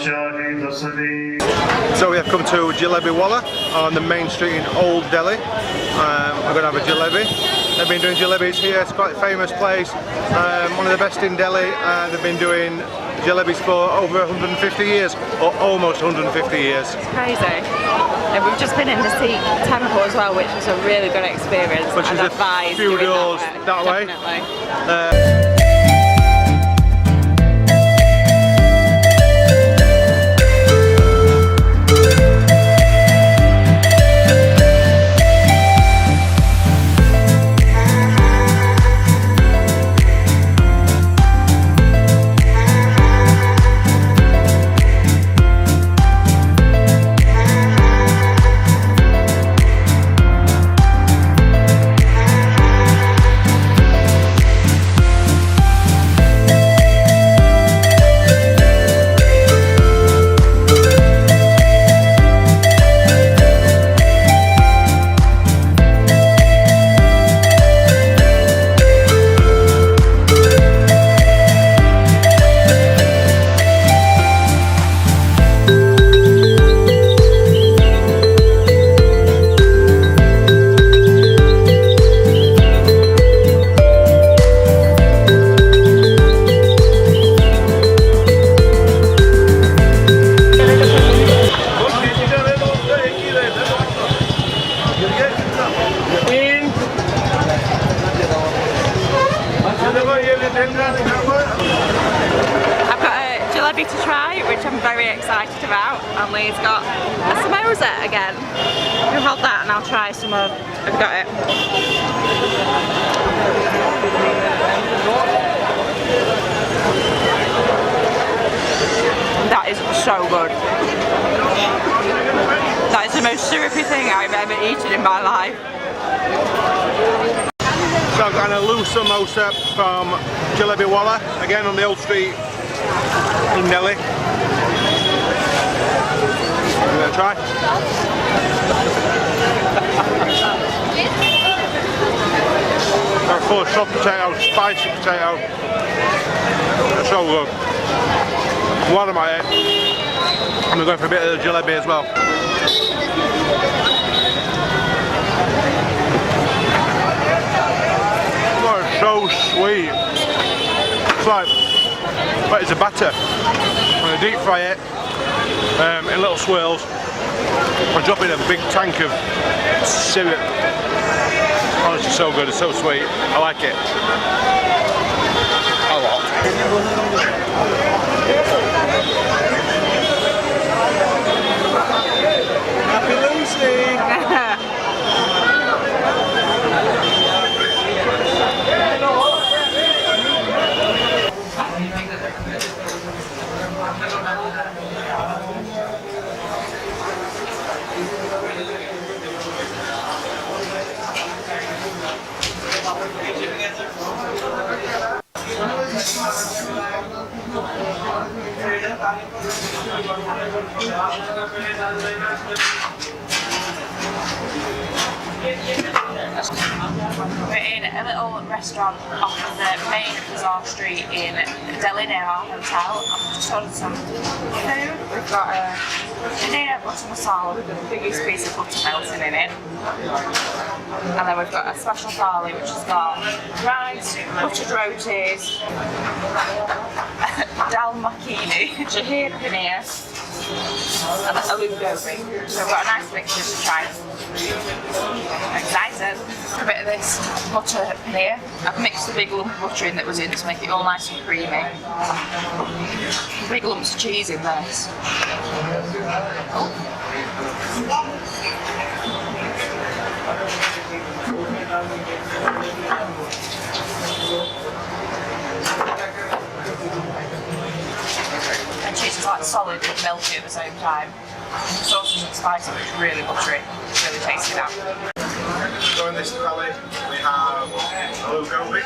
So we have come to Jalebi Wala on the main street in Old Delhi. We're going to have a jalebi. They've been doing jalebis here, it's quite a famous place. One of the best in Delhi, and they've been doing jalebis for over 150 years, or almost 150 years. It's crazy. And we've just been in the Sikh temple as well, which was a really good experience. Which is a few doors that way. Definitely. I've got a jalebi to try, which I'm very excited about, and Lee's got a samosa again. You hold that and I'll try some of. I've got it. That is so good. That is the most syrupy thing I've ever eaten in my life. So I've got an aloo samosa from Jalebi Wala, again on the old street in Delhi. I'm going to try. They're full of soft potato, spicy potato. They're so good. What am I eating? I'm going for a bit of the jalebi as well. So sweet. It's like, but it's a batter. I'm going to deep fry it in little swirls. I drop it in a big tank of syrup. Honestly, so good. It's so sweet. I like it a lot. Happy Lucy. We're in a little restaurant off of the main bazaar street in Delhi near our hotel. I've just ordered some food. We've got a paneer butter masala with the biggest piece of butter melting in it. And then we've got a special thali which has got rice, buttered rotis, dal makhani, shahi paneer, and aloo gobi. So we've got a nice mixture to try. I'm excited. A bit of this butter paneer. I've mixed the big lump of butter in that was in to make it all nice and creamy. Big lumps of cheese in this. And cheese is like solid but milky at the same time. The sauce isn't spicy, but it's really buttery. It's really tasty now. So in this thali we have aloo gobi,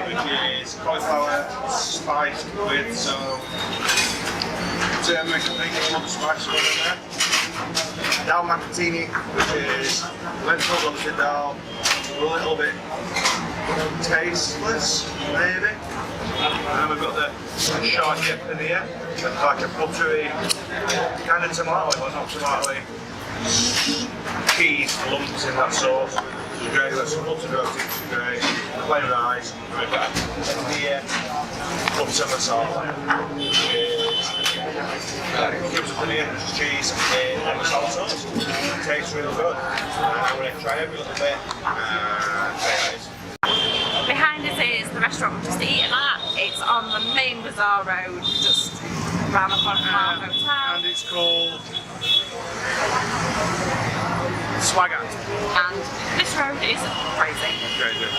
which is cauliflower spiced with some turmeric, I think, and other spices in there. Dal makhani, which is lentils, obviously dal, a little bit tasteless, maybe. And then we've got the shaky in here. It's like a buttery kind of tomato, but not tomatoey. Cheese lumps in that sauce. It's great. We've got some butter roasted, which is great. Plain rice. We've got here butter masala. Gives us the cheese in the masala sauce. It tastes really good. I'm going to try every little bit and say nice. Behind us is the restaurant we're just eating at. It's on the main bazaar road, just around the corner from our hotel. And it's called Swagger. And this road is crazy. Very good.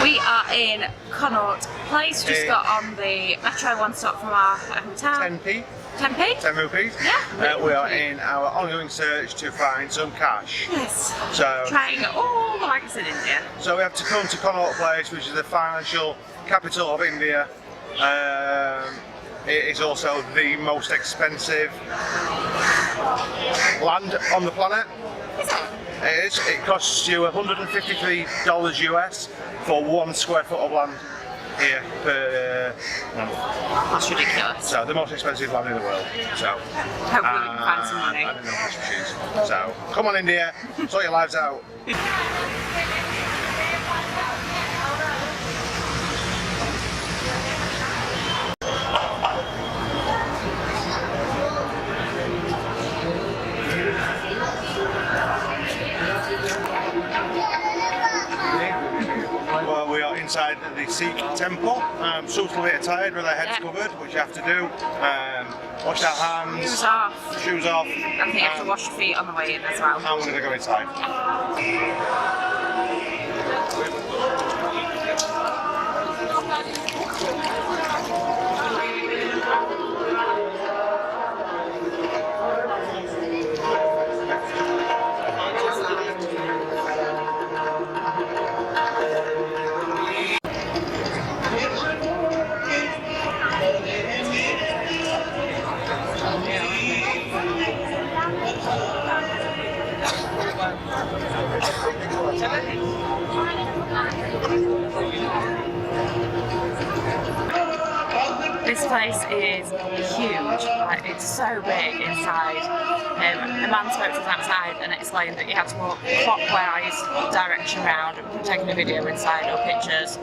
We are in Connaught Place, just got on the Metro one stop from our hotel. 10p. 10p? 10 rupees. Yeah. We are in our ongoing search to find some cash. Yes. So, trying all the banks in India. so we have to come to Connaught Place, which is the financial capital of India. It is also the most expensive land on the planet. It is. It costs you $153 US for 1 square foot of land here per month. That's ridiculous. So the most expensive land in the world. So hopefully we can find some money. I don't know what cheese. So come on, India, sort your lives out. Well, we are inside the Sikh temple. So a bit tired with our heads covered, which you have to do. Wash our hands. Shoes off. Shoes off. I think you have to wash your feet on the way in as well. And we're going to go inside. This place is huge, like it's so big inside. The man spoke to us outside and explained that you had to walk clockwise direction round. We're taking a video inside or pictures.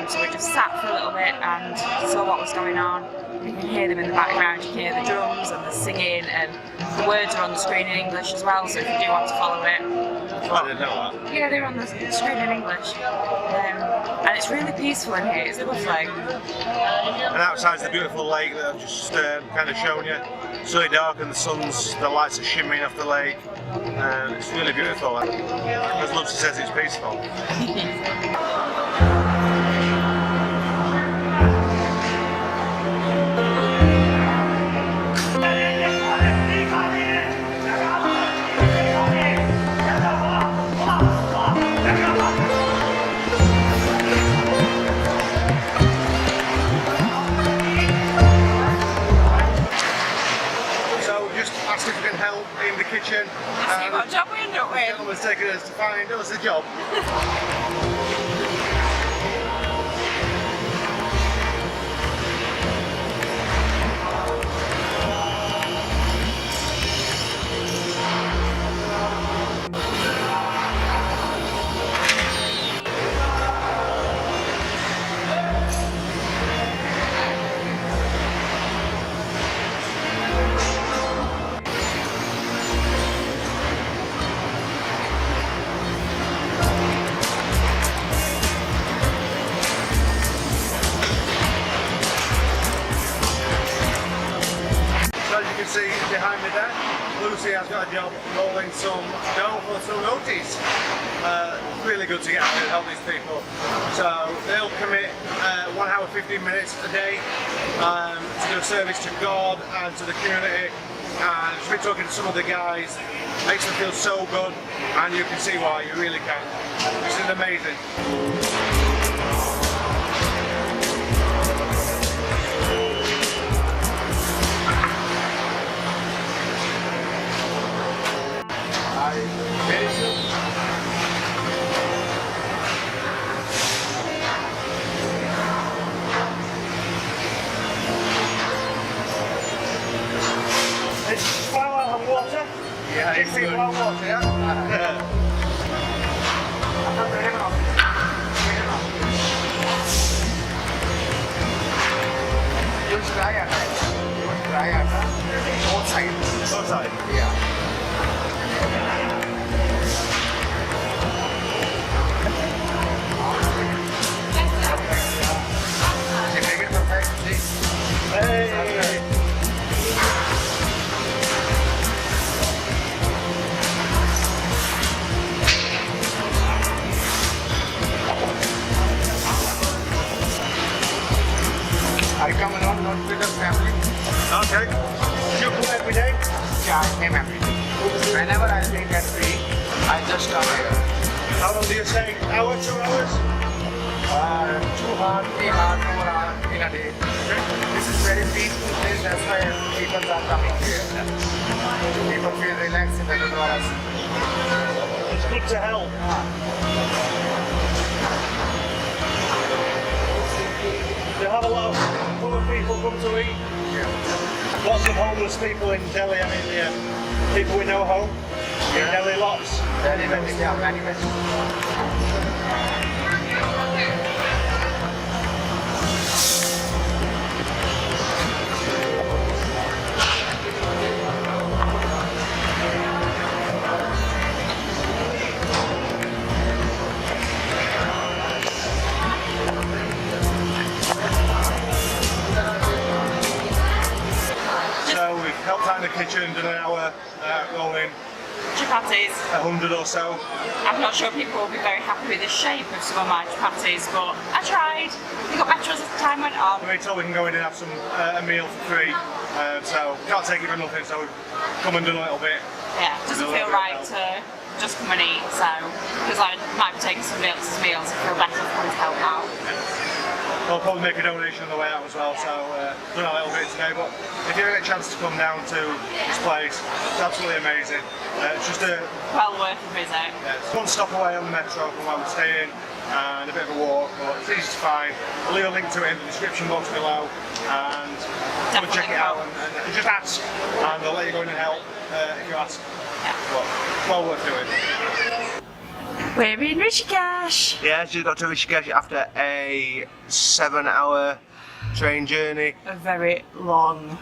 So we just sat for a little bit and saw what was going on. You can hear them in the background, you can hear the drums and the singing, and the words are on the screen in English as well, so if you do want to follow it. I didn't know that. Yeah, they're on the screen in English. And it's really peaceful in here, it's lovely. And outside's the beautiful lake that I've just kind of shown you. It's really dark and the lights are shimmering off the lake. It's really beautiful. As Lucy says, it's peaceful. In the kitchen. See what job we end up with. The gentleman's taking us to find us a job. See behind me there, Lucy has got a job rolling some dough for some rotis. Really good to get out and help these people. So they'll commit 1 hour 15 minutes a day to do a service to God and to the community. And just been talking to some of the guys, makes them feel so good, and you can see why, you really can. This is amazing. It's good. Use dry atta. Use dry atta. Both sides. Both sides. Yeah. You make it perfect. See? Hey! I come around with the family. Okay. You come every day? Yeah, I came every day. Whenever I think at free, I just come here. How long do you stay? Hour, 2 hours? 2 hours, 3 hours, 4 hours in a day. This is very peaceful place, that's why people are coming here. People feel relaxed in the Guruduwaras. It's good to help. They have a lot of poor people come to eat. Lots of homeless people in Delhi. I mean, people with no home. In Delhi, lots. Very many, yeah, many, many. So we've helped out in the kitchen, done an hour rolling Chapatis. 100 or so. I'm not sure people will be very happy with the shape of some of my chapatis, but I tried. They got better as time went on. We told we can go in and have some a meal for free. So can't take it for nothing. So we've come and done a little bit. Yeah, doesn't feel right to just come and eat, so because I might be taking somebody else's meals, I feel better if I can help out. We'll probably make a donation on the way out as well, so done a little bit today. But if you ever get a chance to come down to this place, it's absolutely amazing. It's just a Well worth a visit. it's one stop away on the metro from where we're staying, and a bit of a walk, but it's easy to find. I'll leave a link to it in the description box below, and come and check it out and just ask, and they'll let you go in and help if you ask. Yeah. But well worth doing. We're in Rishikesh. Yeah, just got to Rishikesh after a 7-hour train journey. A very long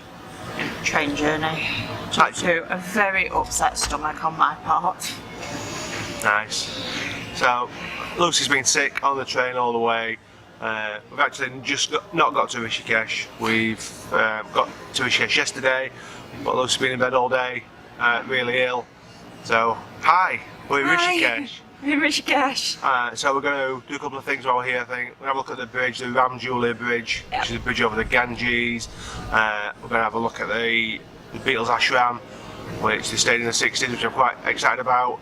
train journey. Just to a very upset stomach on my part. Nice. So, Lucy's been sick on the train all the way. We've actually not got to Rishikesh. We've got to Rishikesh yesterday, but Lucy's been in bed all day, really ill. So, hi, we're in Rishikesh. We're in Rishikesh. So we're going to do a couple of things while we're here, I think. We're going to have a look at the bridge, the Ramjuli Bridge, which is a bridge over the Ganges. We're going to have a look at the Beatles ashram, which they stayed in the 60s, which I'm quite excited about.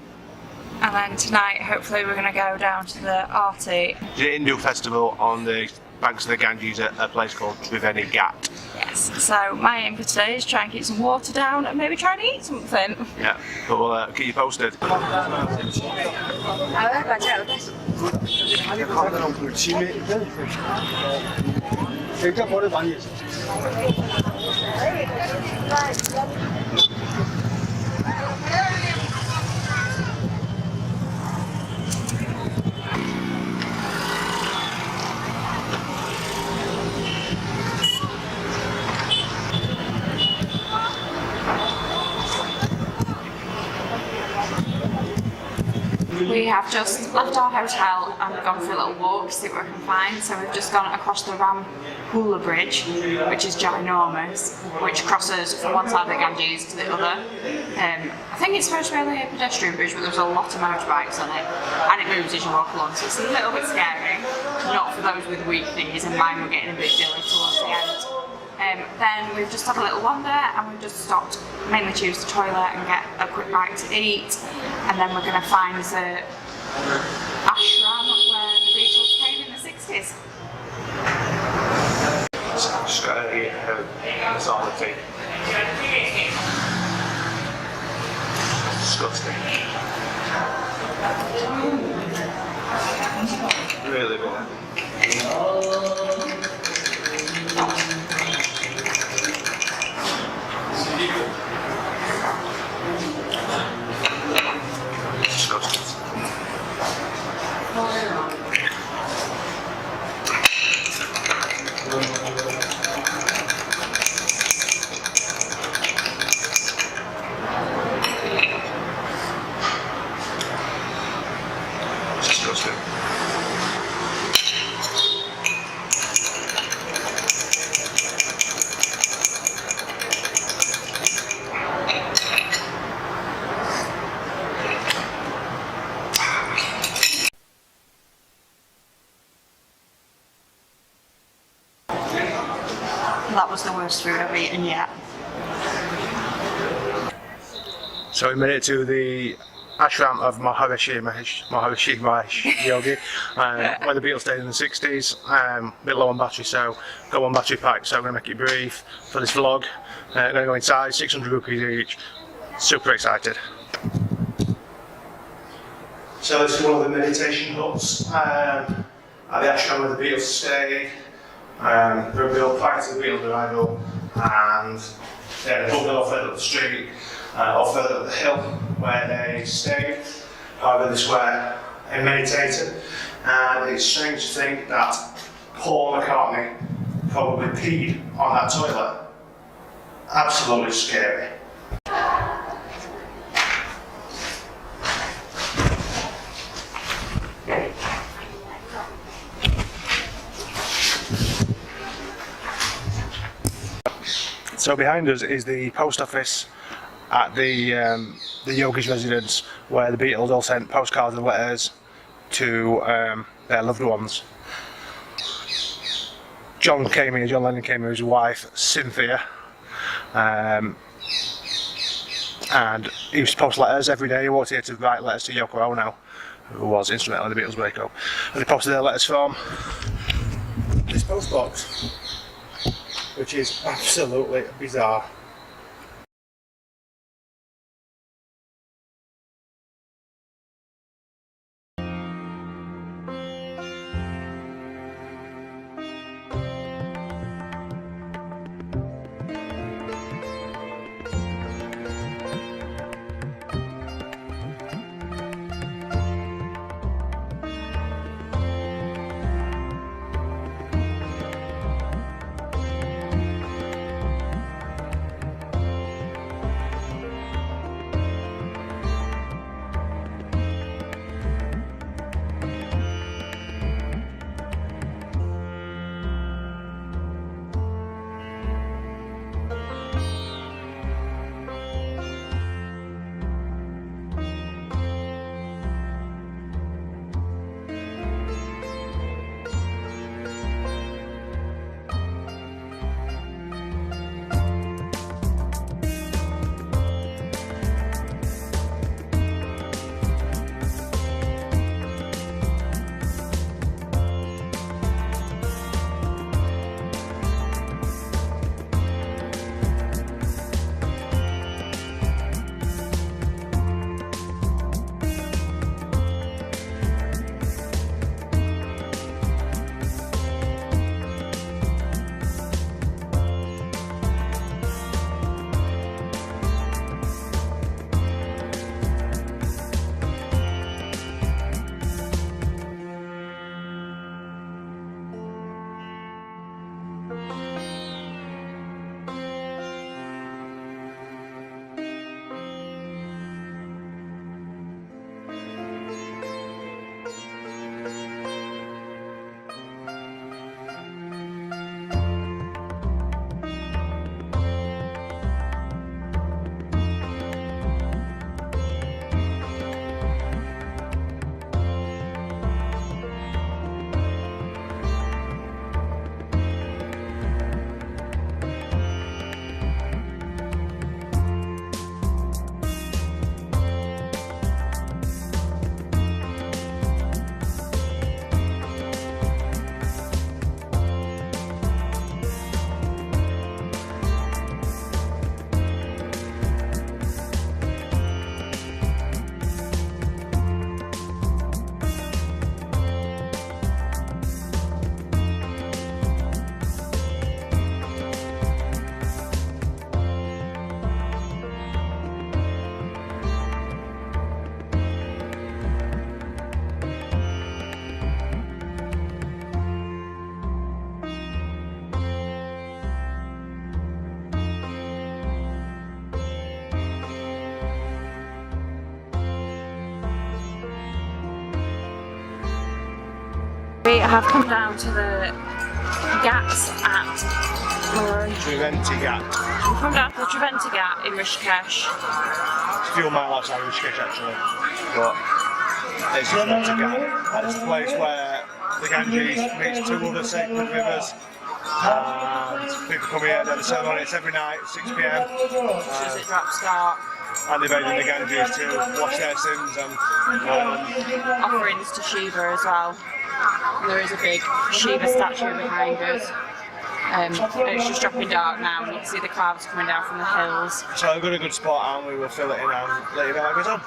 And then tonight, hopefully, we're going to go down to the Aarti. The Hindu festival on the banks of the Ganges at a place called Triveni Ghat. Yes. So my aim for today is try and keep some water down and maybe try and eat something. Yeah, but we'll keep you posted. We have just left our hotel and gone for a little walk to see what we can find. So we've just gone across the Ramjuli Bridge, which is ginormous, which crosses from one side of the Ganges to the other. I think it's supposed to be only a pedestrian bridge, but there's a lot of motorbikes on it, and it moves as you walk along, so it's a little bit scary. Not for those with weak knees, and mine were getting a bit dilly towards the end. Then we've just had a little wander and we've just stopped mainly to use the toilet and get a quick bite to eat, and then we're going to find the ashram where the Beatles came in the 60s. Just got a solid thing. Disgusting. Really bad. that was the worst food I've eaten yet. So we made it to the ashram of Maharishi Mahesh Yogi, where the Beatles stayed in the 60s. A bit low on battery, so got one battery pack, so I'm going to make it brief for this vlog. Going to go inside, 600 rupees each. Super excited. So this is one of the meditation huts at the ashram where the Beatles stayed. They were built prior to the Beatles' arrival, and they're a little further up the street, or further up the hill where they stayed. However, this is where they meditated, and it's strange to think that Paul McCartney probably peed on that toilet. Absolutely scary. So behind us is the post office at the yogi's residence, where the Beatles all sent postcards and letters to their loved ones. John Lennon came here with his wife Cynthia, and he used to post letters every day. He walked here to write letters to Yoko Ono, who was instrumental in the Beatles' breakup, and they posted their letters from this post box, which is absolutely bizarre. We have come down to the ghats at Triventi Ghat. We've come down to the Triventi Ghat in Rishikesh. It's a few miles outside of Rishikesh actually, but it's Triventi Ghat, and it's a place where the Ganges meets two other sacred rivers, and people come here. The ceremony, it's every night, 6 p.m. Does it drop start? And they've in the Ganges to wash their sins and Offerings to Shiva as well. There is a big Shiva statue behind us. It's just dropping dark now and you can see the clouds coming down from the hills. so we've got a good spot and we will fill it in and let you know how it goes on.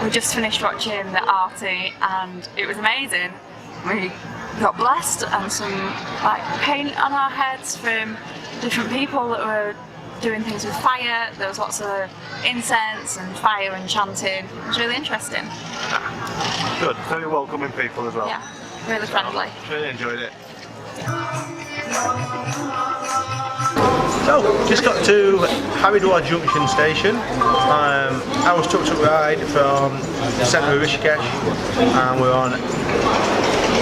We just finished watching the Aarti and it was amazing. We got blessed and some like paint on our heads from different people that were doing things with fire. There was lots of incense and fire and chanting. It was really interesting. Good, very welcoming people as well. Yeah, really friendly. Really enjoyed it. So, just got to Haridwar Junction station. I was tuk-tuk ride from the centre of Rishikesh and we're on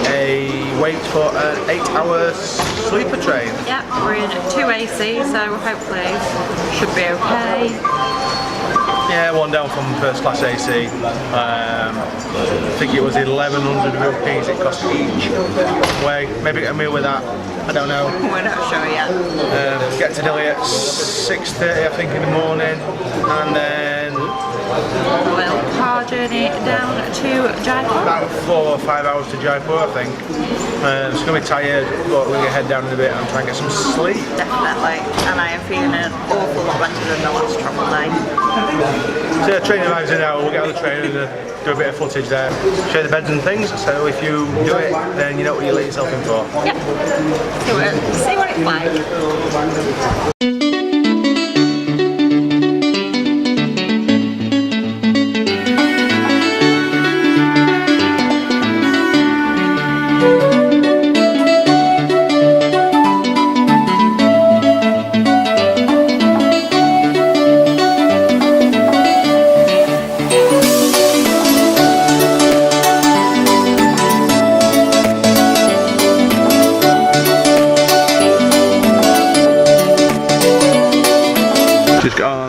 a wait for an 8-hour sleeper train. Yeah, we're in 2 AC, so hopefully should be okay. Yeah, one down from first class AC. I think it was 1,100 rupees it cost each way. Maybe get a meal with that. I don't know. We're not sure yet. Get to Delhi at 6:30 I think in the morning and then A little car journey down to Jaipur. about 4 or 5 hours to Jaipur I think. It's going to be tired but we're going to head down in a bit and try and get some sleep. Definitely, and I am feeling an awful lot better than the last travel day. So yeah, train arrives in now, we'll get on the train and do a bit of footage there. Show the beds and things, so if you do it then you know what you let yourself in for. Yep. See what it's like.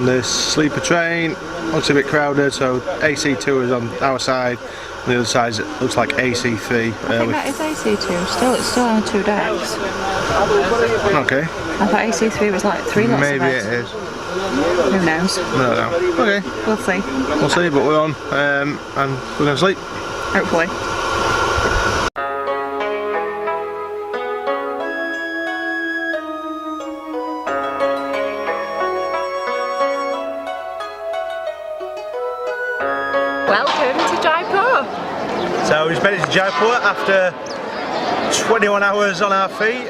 this sleeper train. Looks a bit crowded, so AC2 is on our side. On the other side looks like AC3. I think that is AC2. Still, it's still on 2 decks. Okay. I thought AC3 was like 3 lots Maybe of beds. it is. Who knows? No, no. Okay. We'll see. We'll see, but we're on and we're going to sleep. Hopefully. Welcome to Jaipur. So we just made it to Jaipur after 21 hours on our feet.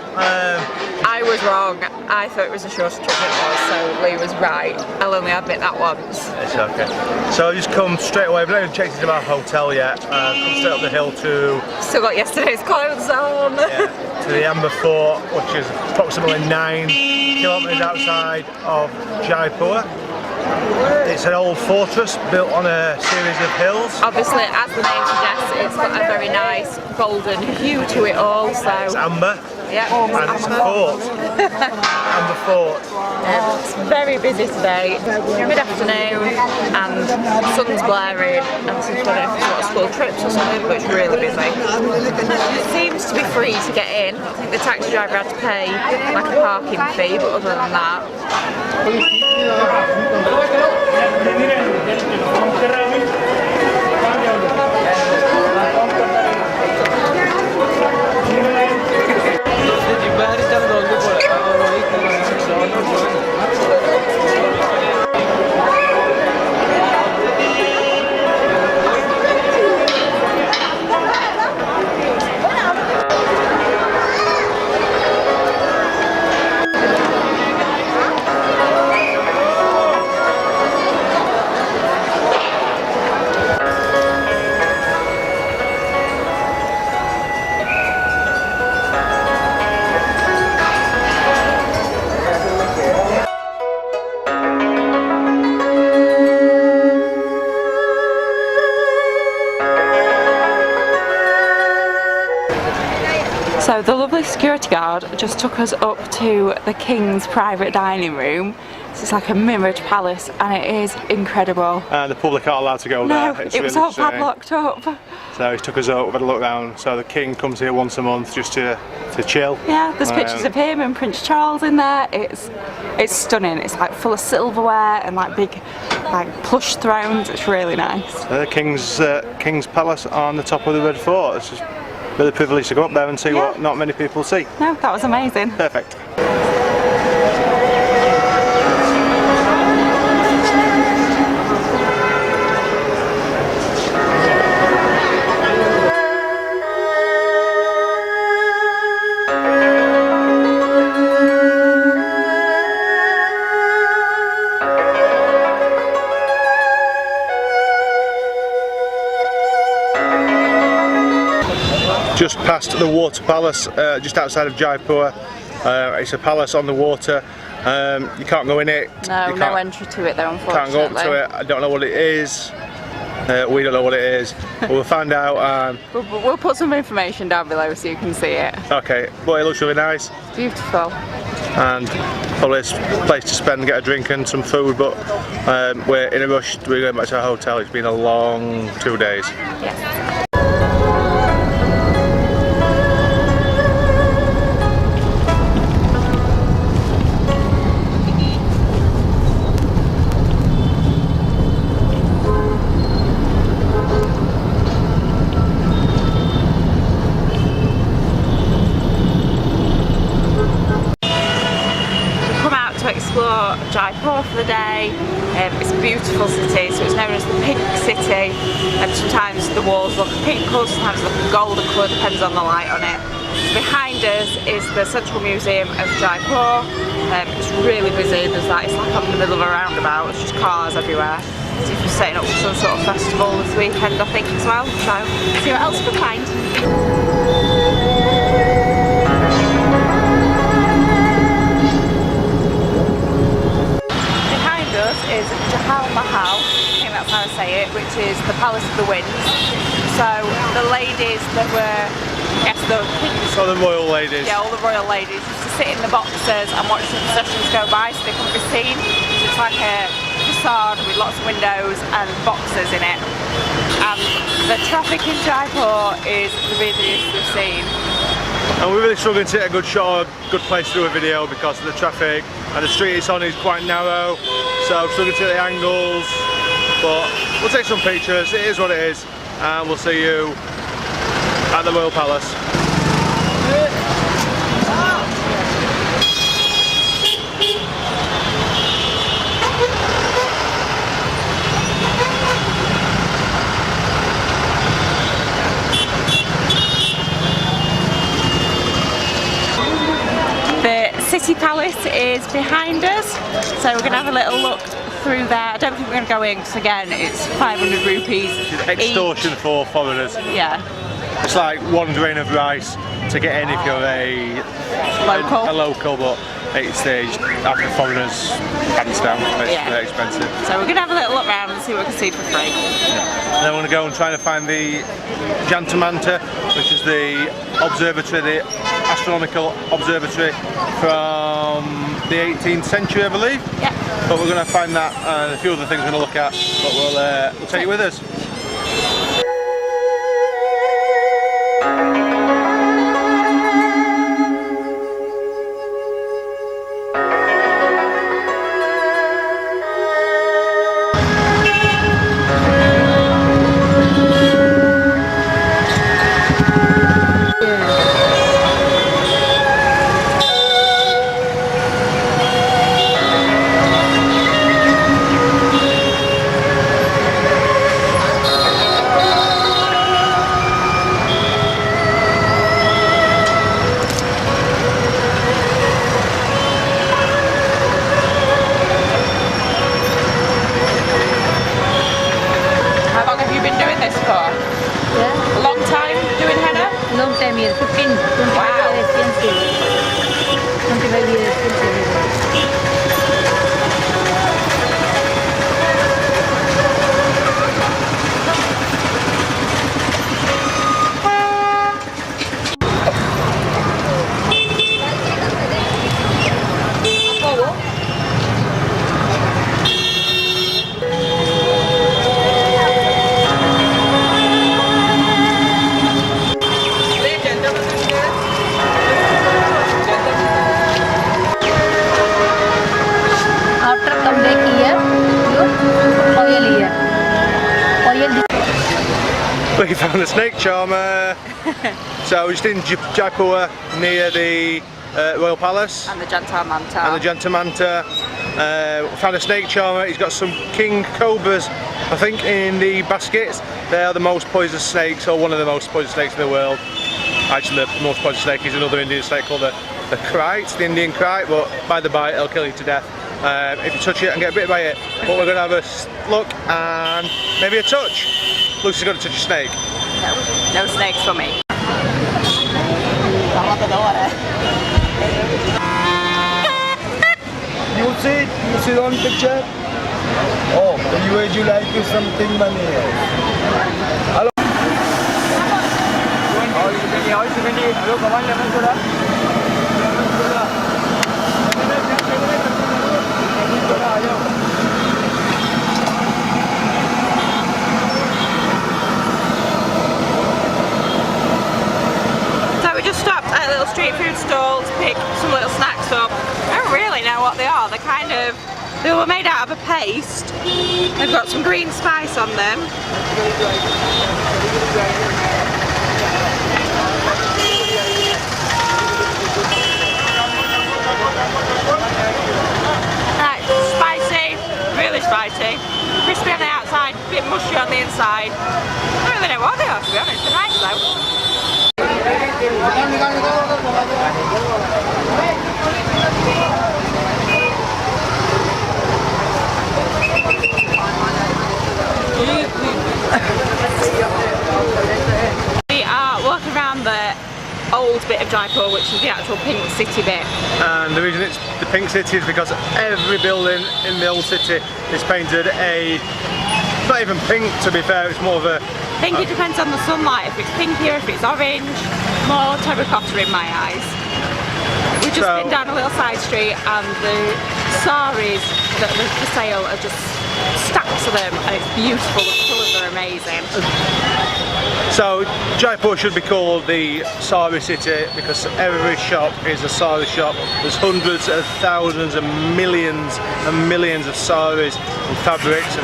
I was wrong. I thought it was a shorter trip than it was, so Lee was right. I'll only admit that once. It's okay. So I just come straight away, we haven't even checked into our hotel yet. Come straight up the hill to... Still got yesterday's clothes on. Yeah, to the Amber Fort, which is approximately 9 kilometres outside of Jaipur. It's an old fortress built on a series of hills. Obviously, as the name suggests, it's got a very nice golden hue to it all. So It's amber, yeah, and it's a fort. Amber Fort. It's very busy today. Mid-afternoon, and the sun's blaring, and since we're on a school trips or something, but it's really busy. It seems to be free to get in. I think the taxi driver had to pay like a parking fee, but other than that. So the lovely security guard just took us up to the King's private dining room. So it's like a mirrored palace and it is incredible. And the public aren't allowed to go No, there. It's it was really all strange. padlocked up. So he took us up, we've had a look round. So the King comes here once a month just to chill. Yeah, there's pictures of him and Prince Charles in there. It's stunning. It's like full of silverware and like big like plush thrones. It's really nice. The King's Palace on the top of the Red Fort. It's just really privileged to go up there and see what not many people see. No, that was amazing. Perfect. Just past the water palace, just outside of Jaipur. It's a palace on the water. You can't go in it. No, no entry to it though, unfortunately. Can't go up to it. I don't know what it is. We don't know what it is. But we'll find out. We'll put some information down below so you can see it. Okay, but it looks really nice. Beautiful. And probably a place to spend, get a drink and some food, but we're in a rush. We're going back to our hotel. It's been a long 2 days. Yes. Explore Jaipur for the day. It's a beautiful city, so it's known as the Pink City, and sometimes the walls look pink colour, sometimes look golden colour, depends on the light on it. Behind us is the Central Museum of Jaipur. It's really busy, there's like, it's like on the middle of a roundabout, it's just cars everywhere. So if you're setting up for some sort of festival this weekend I think as well, so see what else we can find. Is Jahal Mahal, I think that's how I say it, which is the Palace of the Winds. So the ladies that were, I guess the kings, So the royal ladies. yeah, all the royal ladies used to sit in the boxes and watch the processions go by so they couldn't be seen. So it's like a facade with lots of windows and boxes in it. And the traffic in Jaipur is the busiest we've seen. And we're really struggling to get a good shot, a good place to do a video because of the traffic, and the street it's on is quite narrow, so I'm struggling to get the angles, but we'll take some pictures. It is what it is, and we'll see you at the Royal Palace. City Palace is behind us, so we're going to have a little look through there. I don't think we're going to go in because again it's 500 rupees. Extortion each. for foreigners. Yeah. It's like one grain of rice to get in if you're a local, but it's after foreigners hands down. It's very expensive. So we're going to have a little look around and see what we can see for free. And then we're going to go and try to find the Jantar Mantar, which is the observatory, the astronomical observatory from the 18th century, I believe. Yeah. But we're going to find that and a few other things we're going to look at, but we'll take you with us. We found a snake charmer. So we're just in Jaipur near the Royal Palace. And the Jantar Mantar. And the Jantar Mantar. Found a snake charmer. He's got some king cobras, I think, in the baskets. They are the most poisonous snakes, or one of the most poisonous snakes in the world. Actually, the most poisonous snake is another Indian snake called the kite, the Indian kite, but by the bite it'll kill you to death if you touch it and get bit by it. But we're going to have a look and maybe a touch. Lucy's going to touch a snake. No snakes for me. You see on picture? Oh, would you like something money? Hello. Hello, come on, lemon soda. So we just stopped at a little street food stall to pick some little snacks up. I don't really know what they are. They were made out of a paste. They've got some green spice on them. Spicy, really spicy. Crispy on the outside, a bit mushy on the inside. I don't really know what they are, to be honest. They're nice though. We are walking around the old bit of Jaipur, which is the actual pink city bit. And the reason it's the pink city is because every building in the old city is painted it's not even pink, to be fair, it's more of a... I think it depends on the sunlight, if it's pinkier, if it's orange, more terracotta in my eyes. We've just been down a little side street and the saris that are for sale are just stacks of them, and it's beautiful. The colours are amazing. So Jaipur should be called the sari city because every shop is a sari shop. There's hundreds of thousands and millions of saris and fabrics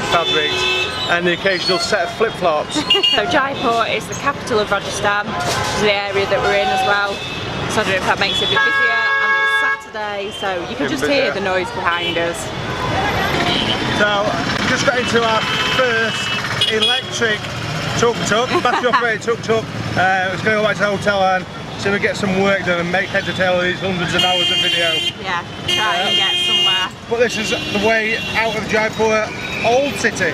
and the occasional set of flip-flops. So Jaipur is the capital of Rajasthan, which is the area that we're in as well. So I don't know if that makes it a bit busier, and it's Saturday, so you can just hear the noise behind us. So we just got into our first electric tuk-tuk, battery operated tuk-tuk. It's going to go back to the hotel and so we get some work done and make heads or tail of these hundreds of hours of video. Yeah, try and get somewhere. But this is the way out of Jaipur Old City.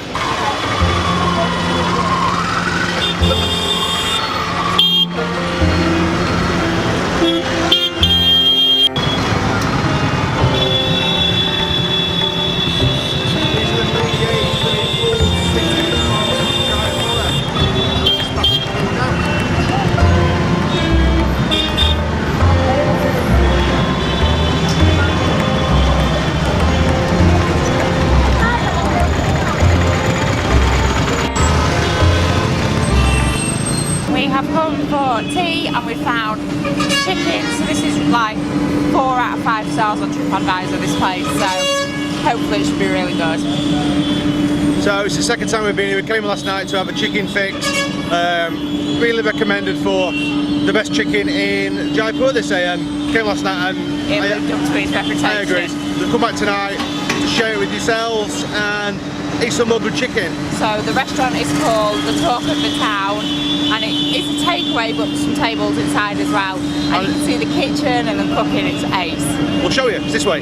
We have come for tea and we found chicken, so this is like 4 out of 5 stars on TripAdvisor, this place, so hopefully it should be really good. So it's the second time we've been here. We came last night to have a chicken fix. Really recommended for the best chicken in Jaipur, they say, and came last night and It lived up to its reputation. I agree. We'll come back tonight to share it with yourselves and eat some more good chicken. So the restaurant is called The Talk of the Town, and it is a takeaway but some tables inside as well. And you can see the kitchen and the cooking, it's ace. We'll show you, it's this way.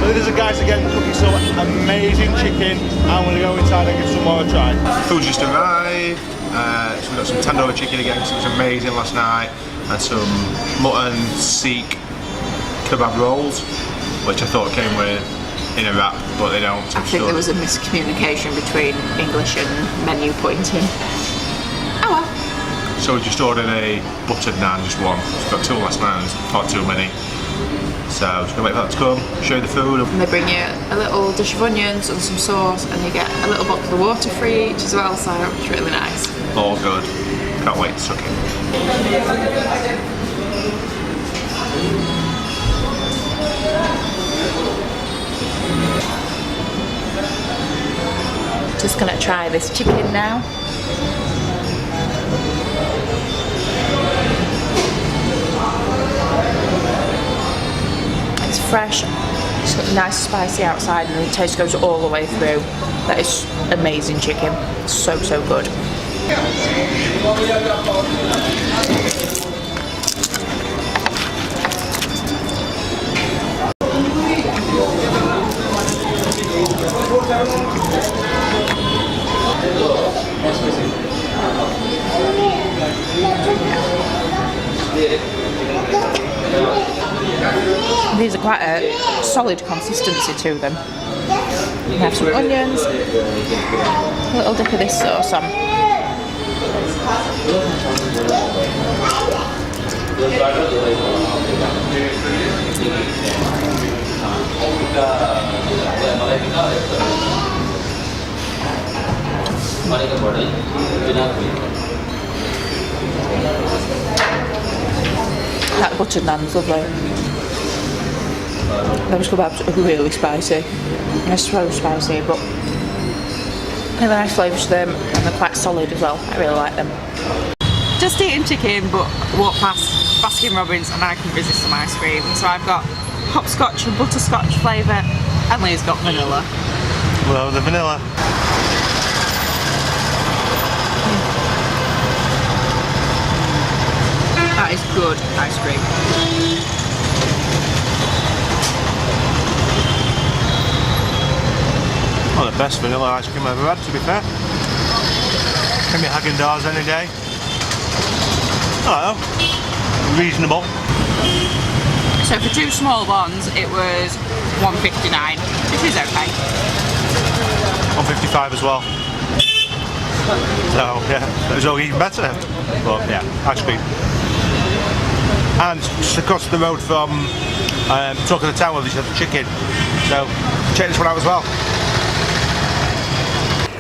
So these are guys again cooking some amazing chicken. I'm going to go inside and give some more a try. Food just arrived. So we've got some tandoori chicken again because it was amazing last night, and some mutton seek kebab rolls, which I thought came with in a wrap, but they don't. I think there was a miscommunication between English and menu pointing. Oh well. So we just ordered a buttered naan, just one. We've got 2 last night and far too many. So just gonna wait for that to come, show you the food. And they bring you a little dish of onions and some sauce, and you get a little bottle of water for each as well, so it's really nice. All good. Can't wait to suck it. Just gonna try this chicken now. It's fresh, it's got nice spicy outside and the taste goes all the way through. That is amazing chicken, so good. These are quite a solid consistency to them. You have some onions, a little dip of this sauce on. That buttered naan's lovely. Those kebabs are really spicy. They're so spicy, but they have a nice flavour to them and they're quite solid as well. I really like them. Just eating chicken, but walked past Baskin Robbins and I couldn't resist some ice cream. So I've got hopscotch and butterscotch flavour, and Lee's got vanilla. Love the vanilla. That is good ice cream. Well, the best vanilla ice cream I've ever had, to be fair. Give me Häagen-Dazs any day. I don't know, reasonable. So for 2 small ones, it was $1.59, which is okay. $1.55 as well. So yeah, it was all even better. But yeah, ice cream. And just across the road from Talk of the Town, where they have the chicken. So check this one out as well.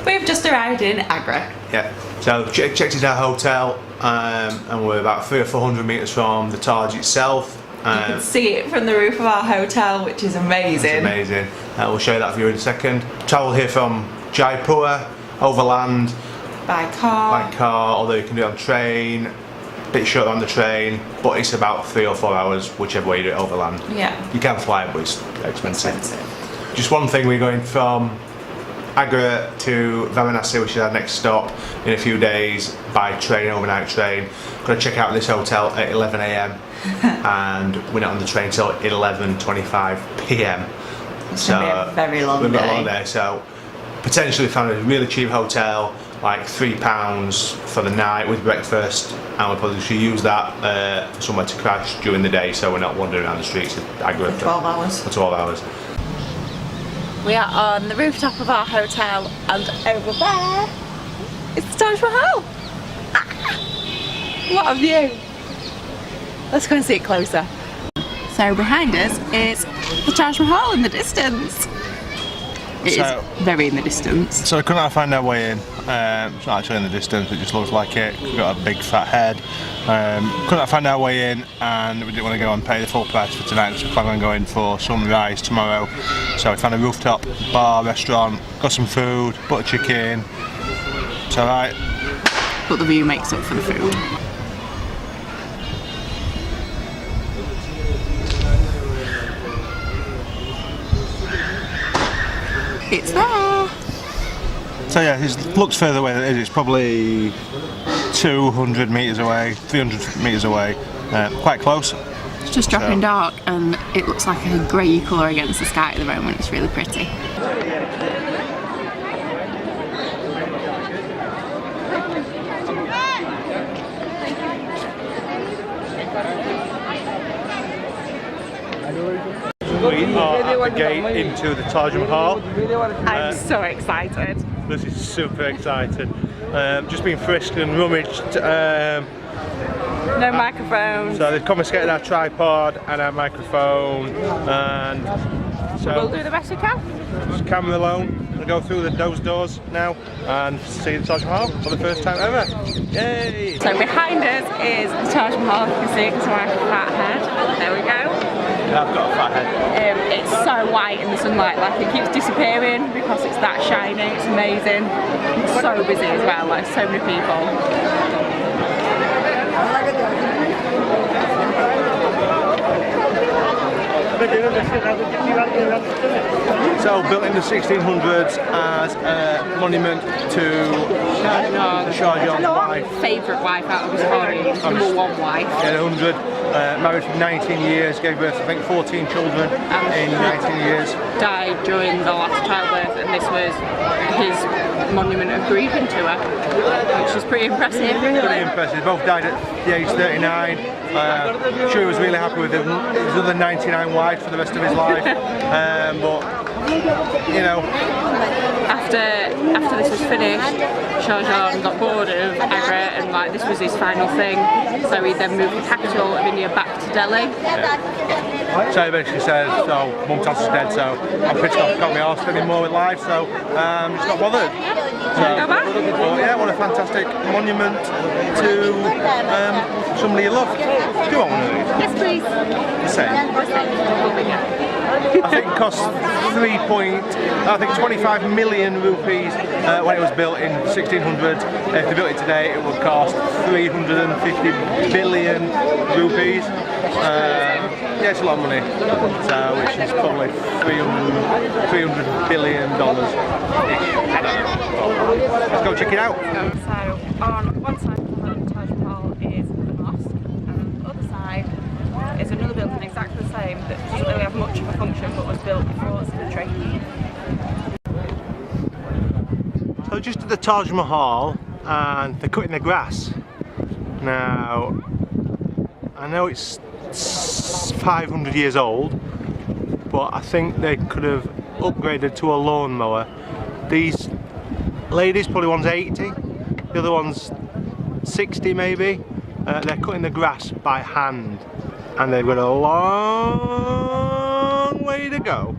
We've just arrived in Agra. Yeah. So checked into our hotel, and we're about 300 or 400 metres from the Taj itself. You can see it from the roof of our hotel, which is amazing. It's amazing. We'll show you that view in a second. Travel here from Jaipur, overland, By car. although you can do it on train, a bit shorter on the train, but it's about 3 or 4 hours, whichever way you do it overland. Yeah. You can fly it, but it's expensive. Just one thing, we're going from Agra to Varanasi, which is our next stop in a few days, by train, overnight train. Got to check out this hotel at 11 AM and we're not on the train till 11:25 PM. It's going to be a very long we've got day. a long day, so potentially found a really cheap hotel, like £3 for the night with breakfast, and we'll probably should use that for somewhere to crash during the day, so we're not wandering around the streets of Agra For 12 hours. For 12 hours. We are on the rooftop of our hotel, and over there is the Taj Mahal. What a view! Let's go and see it closer. So behind us is the Taj Mahal in the distance. It is very in the distance. So we couldn't find our way in. It's not actually in the distance, it just looks like it. We've got a big fat head. Couldn't find our way in, and we didn't want to go and pay the full price for tonight, so we plan on going for sunrise tomorrow. So we found a rooftop bar, restaurant, got some food, butter chicken. It's alright. But the view makes up for the food. It's there. So yeah, it looks further away than it is. It's probably 200 metres away, 300 metres away. Quite close. It's just dropping dark and it looks like a grey colour against the sky at the moment. It's really pretty. We are at the gate into the Taj Mahal. I'm so excited. This is super exciting. Just been frisked and rummaged. No microphones. So they've confiscated our tripod and our microphone, and so We'll do the best we can. just camera alone. We'll go through those doors now and see the Taj Mahal for the first time ever. Yay! So behind us is the Taj Mahal. You can see it because I have a fat head. There we go. I've got a fat head. It's so white in the sunlight, like it keeps disappearing because it's that shiny. It's amazing. It's so busy as well, like so many people. So built in the 1600s as a monument to the Shah Jahan's wife. Favourite wife out of his body, number one wife. Yeah, 100. Married for 19 years, gave birth to I think 14 children in 19 years. Died during the last childbirth, and this was his monument of grieving to her, which is pretty impressive. Pretty impressive. Both died at the age 39. Sure, he was really happy with his other 99 wives for the rest of his life. But you know, after this was finished, Shah Jahan got bored of Agra, and like this was his final thing. So he then moved the capital of India back to Delhi. Yeah. So he basically says, so Mumtaz is dead, so I'm pissed off, can't be arsed anymore with life, so just not bothered. So, but yeah, what a fantastic monument to somebody you love. Do you want one of these? Yes, please. The same. I think it cost 25 million rupees when it was built in 1600. If they built it today, it would cost 350 billion rupees. Yeah, it's a lot of money. So, which is probably $300 billion. I don't know. Let's go check it out. So on one side of the Taj Mahal is the mosque, and on the other side is another building exactly the same that doesn't really have much of a function but was built before the cemetery. So just at the Taj Mahal, and they're cutting the grass. Now, I know it's 500 years old, but I think they could have upgraded to a lawnmower. These ladies, probably one's 80, The other one's 60 maybe. They're cutting the grass by hand, and they've got a long way to go.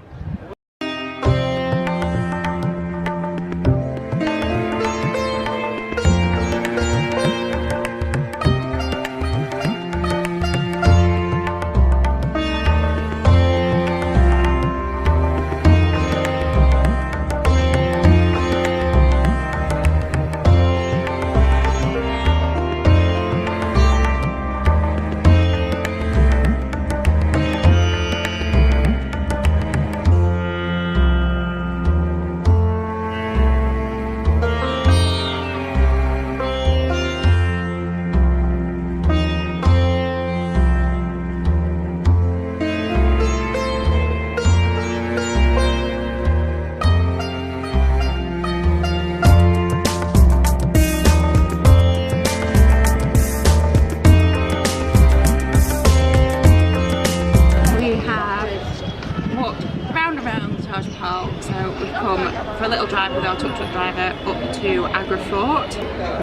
For a little drive with our tuk-tuk driver up to Agra Fort.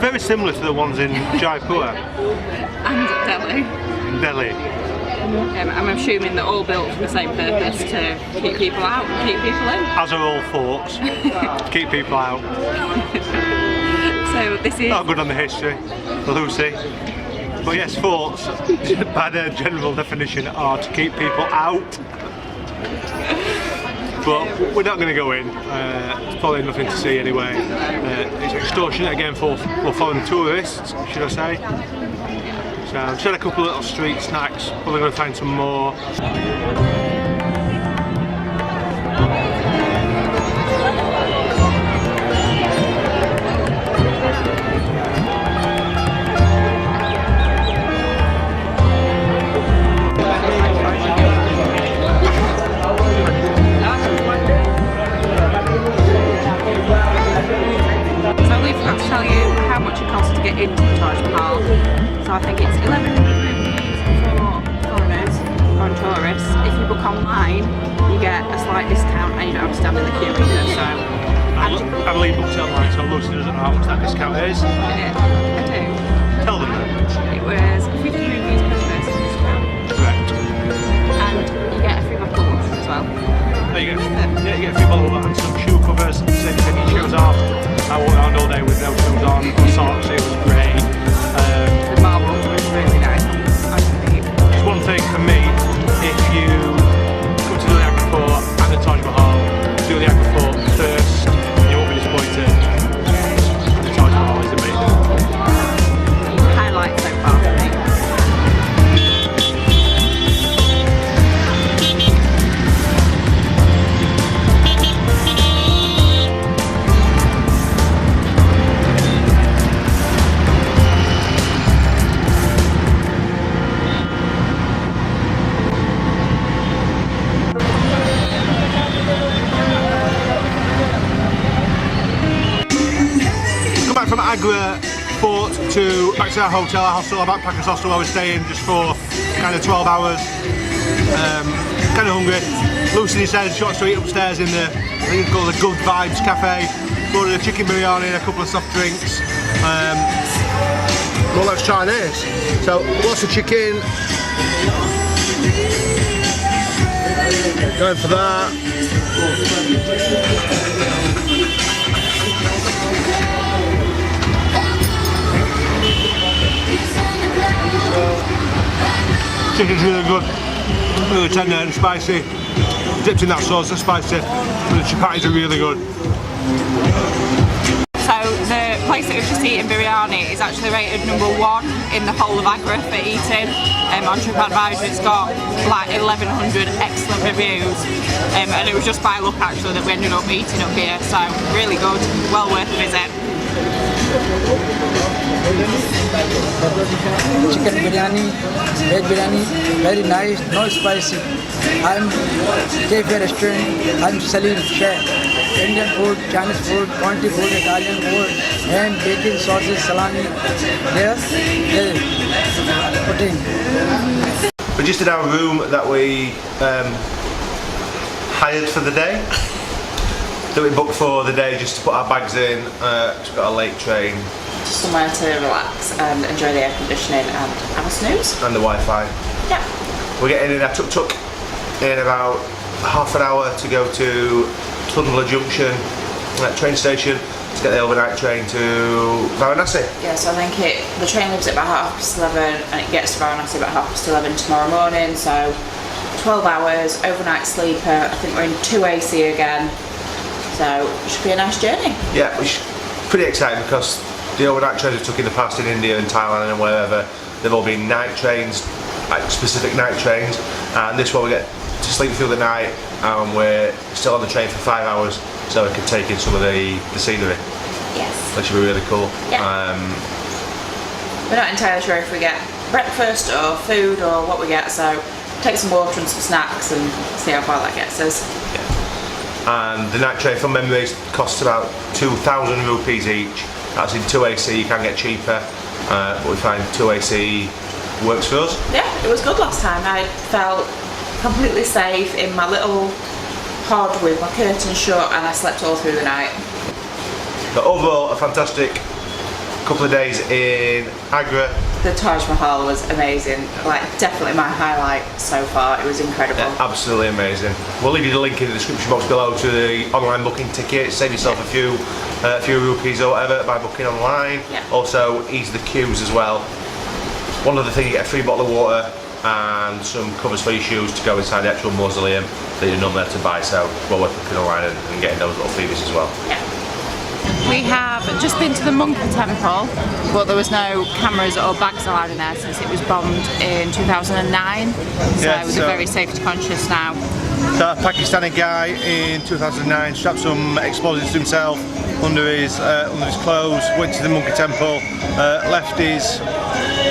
Very similar to the ones in Jaipur. And Delhi. I'm assuming they're all built for the same purpose, to keep people out and keep people in. As are all forts. Keep people out. So this is... Not good on the history, Lucy. But yes, forts, by their general definition, are to keep people out. But we're not going to go in. There's probably nothing to see anyway. It's extortionate again for foreign tourists, should I say. So I've just had a couple of little street snacks. Probably going to find some more. Into the Taj Mahal. So I think it's 1,100 rupees for foreigners, foreign tourists. If you book online, you get a slight discount and you don't have to stand in the queue either. So I believe booked online, so Lucy doesn't know how much that discount is. I do. Tell them that. It was 50 rupees per person discount. Correct. And you get a free bottle of water as well. There you go. Yeah, you get a free bottle of water and some shoe covers, so you can take your shoes off. I walked around all day with no shoes on, or socks, it was great. The marble was really nice. Just one thing for me, if you come to the Agra Fort and the Taj Mahal, do the Agra Fort first, you won't be disappointed. The Taj Mahal is amazing. Highlight so far for me. From Agra Fort back to our hotel, our backpackers hostel where we're staying just for kind of 12 hours. Kind of hungry. Lucy decided she wants to eat upstairs in the, I think it's called the Good Vibes Cafe. Ordered a chicken biryani and a couple of soft drinks. Well, let's try this. So, lots of chicken. Going for that. Chicken's really good, really tender and spicy. Dipped in that sauce, that's spicy. And the chapatis are really good. So the place that we've just eaten biryani is actually rated #1 in the whole of Agra for eating. On TripAdvisor it's got like 1,100 excellent reviews, and it was just by luck actually that we ended up eating up here, so really good, well worth a visit. Chicken biryani, veg biryani, very nice, no spicy. I'm cafe restaurant, I'm selling chef. Indian food, Chinese food, Conti food, Italian food, and baking sauces, salami. Yes, putting. We're just in our room that we hired for the day. that we booked for the day just to put our bags in. We've got a late train. Somewhere to relax and enjoy the air conditioning and have a snooze. And the Wi-Fi. Yeah. We're getting in our tuk-tuk in about half an hour to go to Tunnel Junction train station to get the overnight train to Varanasi. Yeah, so I think the train leaves at about 11:30 and it gets to Varanasi about 11:30 tomorrow morning, so 12 hours, overnight sleeper. I think we're in 2 AC again, so it should be a nice journey. Yeah, which is pretty exciting because the overnight trains we took in the past in India and Thailand and wherever, they've all been night trains, like specific night trains, and this one we get to sleep through the night and we're still on the train for 5 hours, so we can take in some of the scenery. Yes. That should be really cool. Yeah. We're not entirely sure if we get breakfast or food or what we get, so take some water and some snacks and see how far that gets us. Yeah. And the night train, from memory, costs about 2,000 rupees each. That's in 2 AC, you can get cheaper, but we find 2 AC works for us. Yeah, it was good last time. I felt completely safe in my little pod with my curtains shut and I slept all through the night. But overall, a fantastic couple of days in Agra. The Taj Mahal was amazing, like definitely my highlight so far. It was incredible. Yeah, absolutely amazing. We'll leave you the link in the description box below to the online booking ticket. Save yourself a few rupees or whatever by booking online. Yeah. Also ease the queues as well. One other thing, you get a free bottle of water and some covers for your shoes to go inside the actual mausoleum that you're normally have to buy, so well worth booking online and getting those little freebies as well. Yeah. We have just been to the monkey temple, but there was no cameras or bags allowed in there since it was bombed in 2009. So Yeah, they're very safety conscious now. So a Pakistani guy in 2009 strapped some explosives to himself under his clothes, went to the monkey temple, left his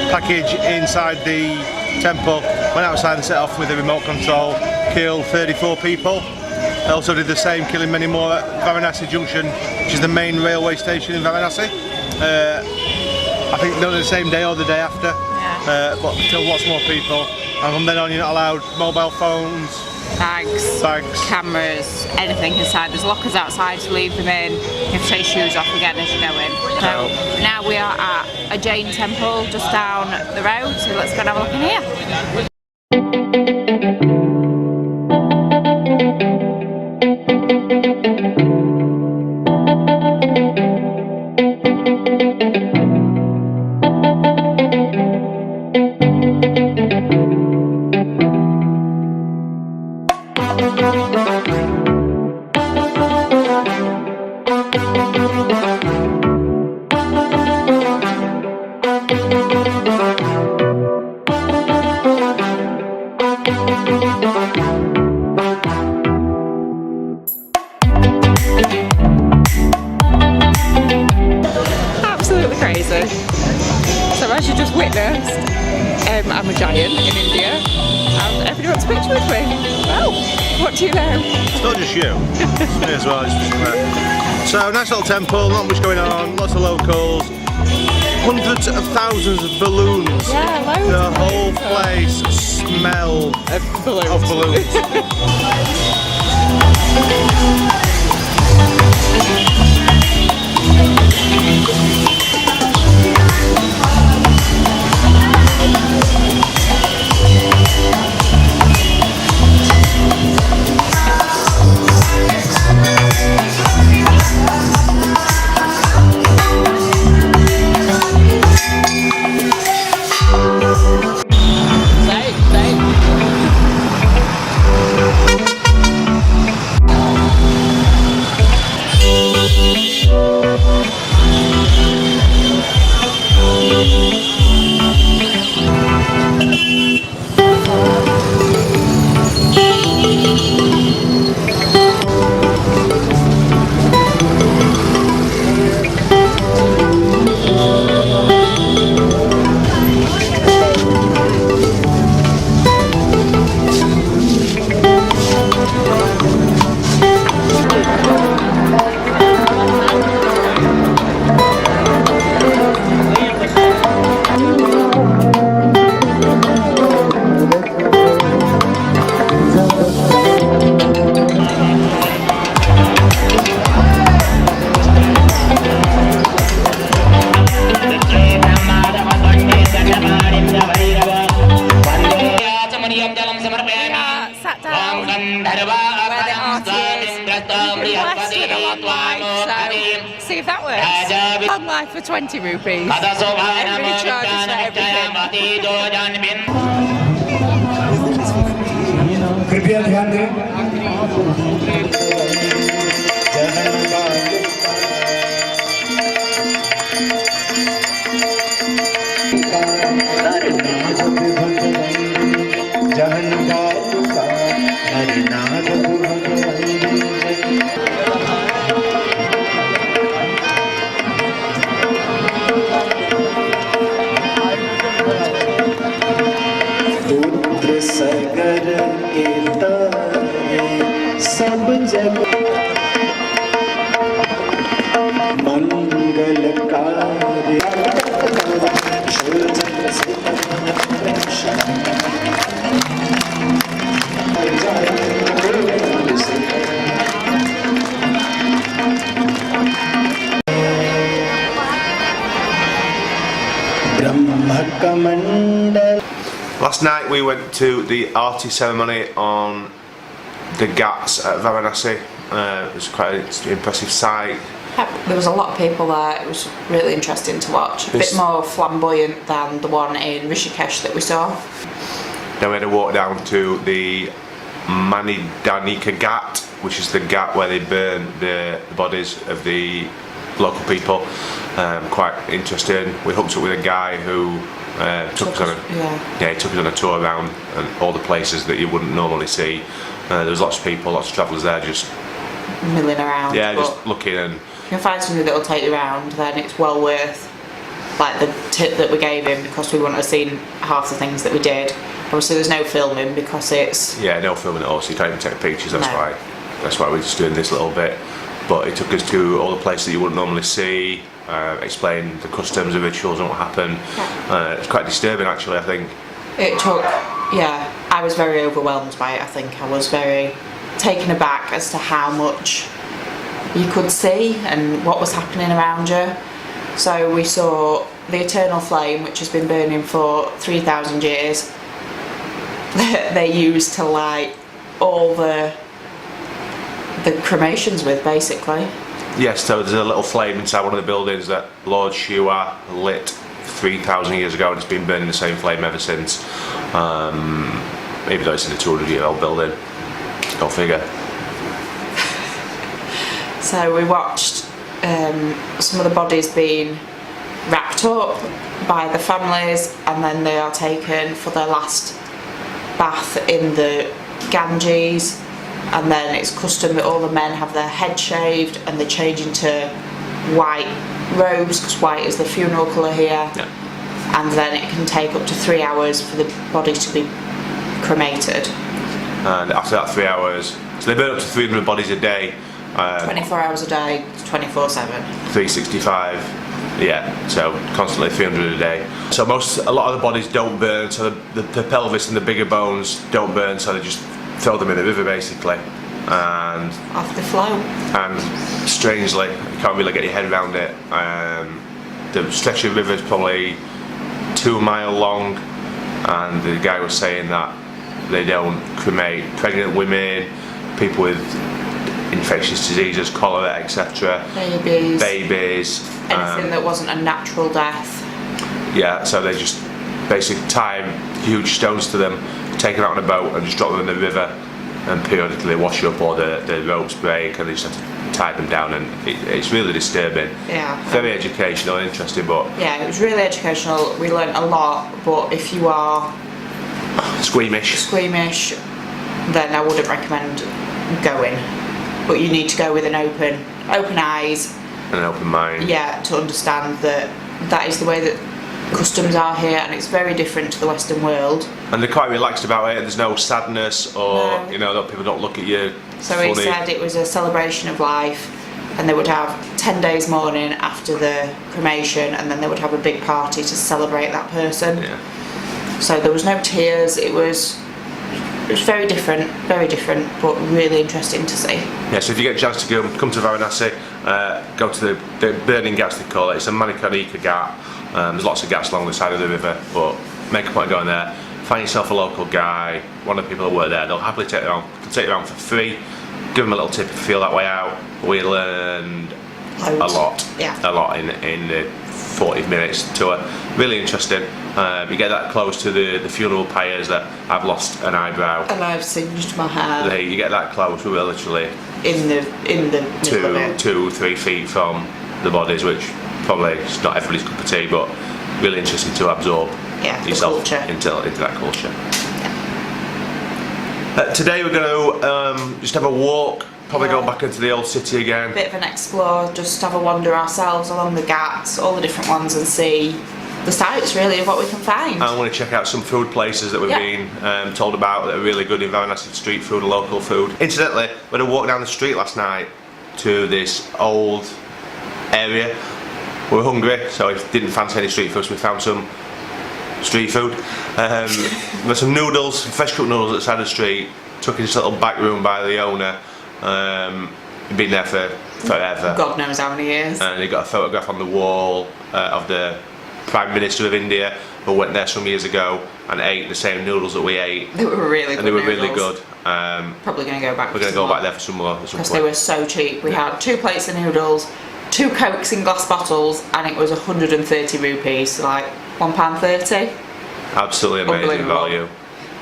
package inside the temple, went outside and set off with a remote control, killed 34 people. Also did the same, killing many more at Varanasi Junction, which is the main railway station in Varanasi. I think not the same day or the day after, but killed lots more people. And from then on you're not allowed mobile phones, Bags, cameras, anything inside. There's lockers outside to leave them in. You have to take shoes off again as you go in. So now we are at a Jain temple just down the road, so let's go and have a look in here. Absolutely crazy. So as you just witnessed, I'm a giant in India and everybody wants a picture with me. Well, what do you know? It's not just you, it's me as well. So nice little temple, not much going on, lots of locals, hundreds of thousands of balloons. Yeah, loads. The whole place smelled of balloons. Artie is. We've been blessed with a long life, so see if that works. Long life for 20 rupees. Everybody charges for everything. कृपया ध्यान दें पुत्र सगर के तारे सब जगह मंगलकारी ब्रह्म कमंडल. Last night we went to the Artie ceremony on the Ghats at Varanasi. It was quite an impressive sight. There was a lot of people there. It was really interesting to watch. A bit more flamboyant than the one in Rishikesh that we saw. Then we had to walk down to the Manidanika Ghat, which is the ghat where they burn the bodies of the local people. Quite interesting. We hooked up with a guy who took us on a tour around and all the places that you wouldn't normally see. There was lots of people, lots of travellers there just milling around. Yeah, just looking. And if you can find something that will take you around, then it's well worth like the tip that we gave him, because we wouldn't have seen half the things that we did. Obviously there's no filming because it's... Yeah, no filming at all, so you can't even take pictures, that's why we're just doing this little bit. But it took us to all the places that you wouldn't normally see, explain the customs, the rituals and what happened. It's quite disturbing actually, I think. It took, I was very overwhelmed by it, I think. I was very taken aback as to how much you could see and what was happening around you. So we saw the eternal flame, which has been burning for 3,000 years. They used to light all the cremations with, basically. Yes, so there's a little flame inside one of the buildings that Lord Shiva lit 3,000 years ago, and it's been burning the same flame ever since. Even though it's in a 200-year-old building. Go figure. So we watched some of the bodies being wrapped up by the families, and then they are taken for their last bath in the Ganges. And then it's custom that all the men have their head shaved and they change into white robes, because white is the funeral colour here. Yeah. And then it can take up to 3 hours for the body to be cremated. And after that 3 hours, so they burn up to 300 bodies a day. 24 hours a day, 24/7. 365, yeah, so constantly 300 a day. So a lot of the bodies don't burn, so the pelvis and the bigger bones don't burn, so they just throw them in the river basically. And off the flow. And strangely, you can't really get your head around it. The stretch of river is probably 2 miles long, and the guy was saying that they don't cremate pregnant women, people with infectious diseases, cholera, etc. Babies. Anything that wasn't a natural death. Yeah, so they just basically tie huge stones to them, take them out on a boat and just drop them in the river, and periodically wash up, or the ropes break and they just have to tie them down, and it's really disturbing. Yeah. Very educational and interesting, but... Yeah, it was really educational. We learnt a lot, but if you are... Squeamish, then I wouldn't recommend going. But you need to go with an open eyes. And an open mind. Yeah, to understand that is the way that customs are here, and it's very different to the Western world. And they're quite relaxed about it, and there's no sadness or, people don't look at you So funny. He said it was a celebration of life, and they would have 10 days mourning after the cremation, and then they would have a big party to celebrate that person. Yeah. So there was no tears, it was very different, but really interesting to see. Yeah, so if you get a chance to come to Varanasi, go to the burning ghats they call it. It's a Manikarnika ghat. There's lots of ghats along the side of the river, but make a point of going there. Find yourself a local guy, one of the people who work there. They'll happily take you around for free. give them a little tip if you feel that way out. We learned a lot in the 40 minutes tour. Really interesting. You get that close to the funeral pyres that I've lost an eyebrow. And I've singed my hair. You get that close, we were literally in the middle of it. 2-3 feet from the bodies, which probably is not everybody's cup of tea, but really interesting to absorb yourself into that culture. Yeah. Today we're going to just have a walk, probably go back into the old city again. Bit of an explore, just have a wander ourselves along the Ghats, all the different ones, and see the sights really of what we can find. I want to check out some food places that we've been told about that are really good in Varanasi, street food and local food. Incidentally, we had a walk down the street last night to this old area. We were hungry, so we didn't fancy any street food, so we found some street food. There's some noodles, fresh cooked noodles at the side of the street, took in this little back room by the owner. He'd been there for forever. God knows how many years. And he got a photograph on the wall of the Prime Minister of India who went there some years ago and ate the same noodles that we ate. They were really good. And they were really good. Probably going to go back. We're going to go back there for some more. Because they were so cheap. We had 2 plates of noodles, 2 Cokes in glass bottles, and it was 130 rupees, like £1.30. Absolutely amazing value.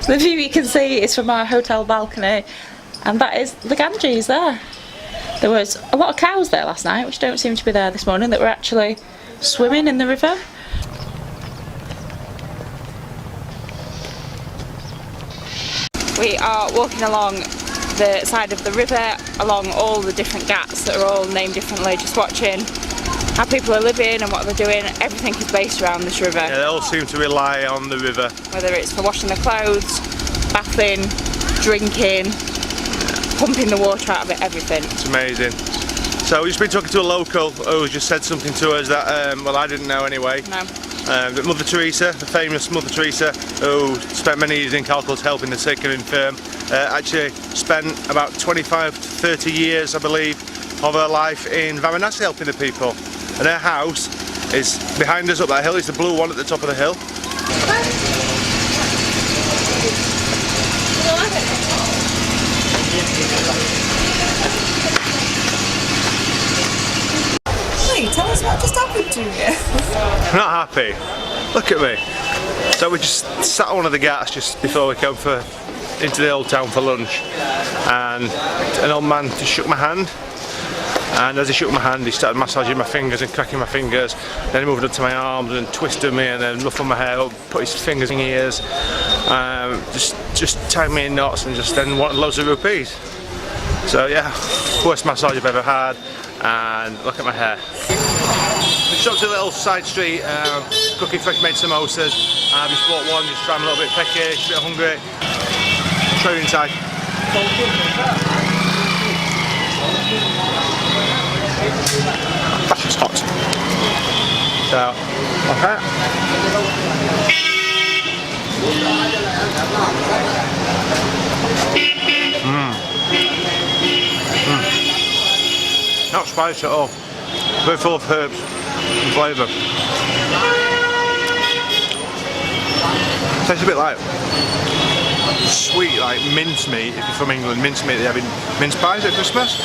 The view you can see is from our hotel balcony, and that is the Ganges there. There was a lot of cows there last night, which don't seem to be there this morning, that were actually swimming in the river. We are walking along the side of the river, along all the different ghats that are all named differently, just watching how people are living and what they're doing. Everything is based around this river. Yeah, they all seem to rely on the river. Whether it's for washing their clothes, bathing, drinking, pumping the water out of it, everything. It's amazing. So we've just been talking to a local who just said something to us that, well, I didn't know anyway. No. That Mother Teresa, the famous Mother Teresa, who spent many years in Calcutta helping the sick and infirm, actually spent about 25 to 30 years, I believe, of her life in Varanasi helping the people. And her house is behind us up that hill. It's the blue one at the top of the hill. Tell us what just happened to you. Not happy. Look at me. So we just sat on one of the ghats just before we came into the old town for lunch, and an old man just shook my hand. And as he shook my hand, he started massaging my fingers and cracking my fingers. Then he moved up to my arms and twisted me and then ruffled my hair up, put his fingers in my ears, just tied me in knots and just then wanted loads of rupees. So yeah, worst massage I've ever had. And look at my hair. We stopped to a little side street, cooking fresh made samosas. I just bought one, just trying a little bit peckish, a bit hungry. Show you inside. It's hot. So, Not spicy at all. Very full of herbs and flavour. Tastes a bit like sweet, like mincemeat. If you're from England, mincemeat, they're having mince pies at Christmas.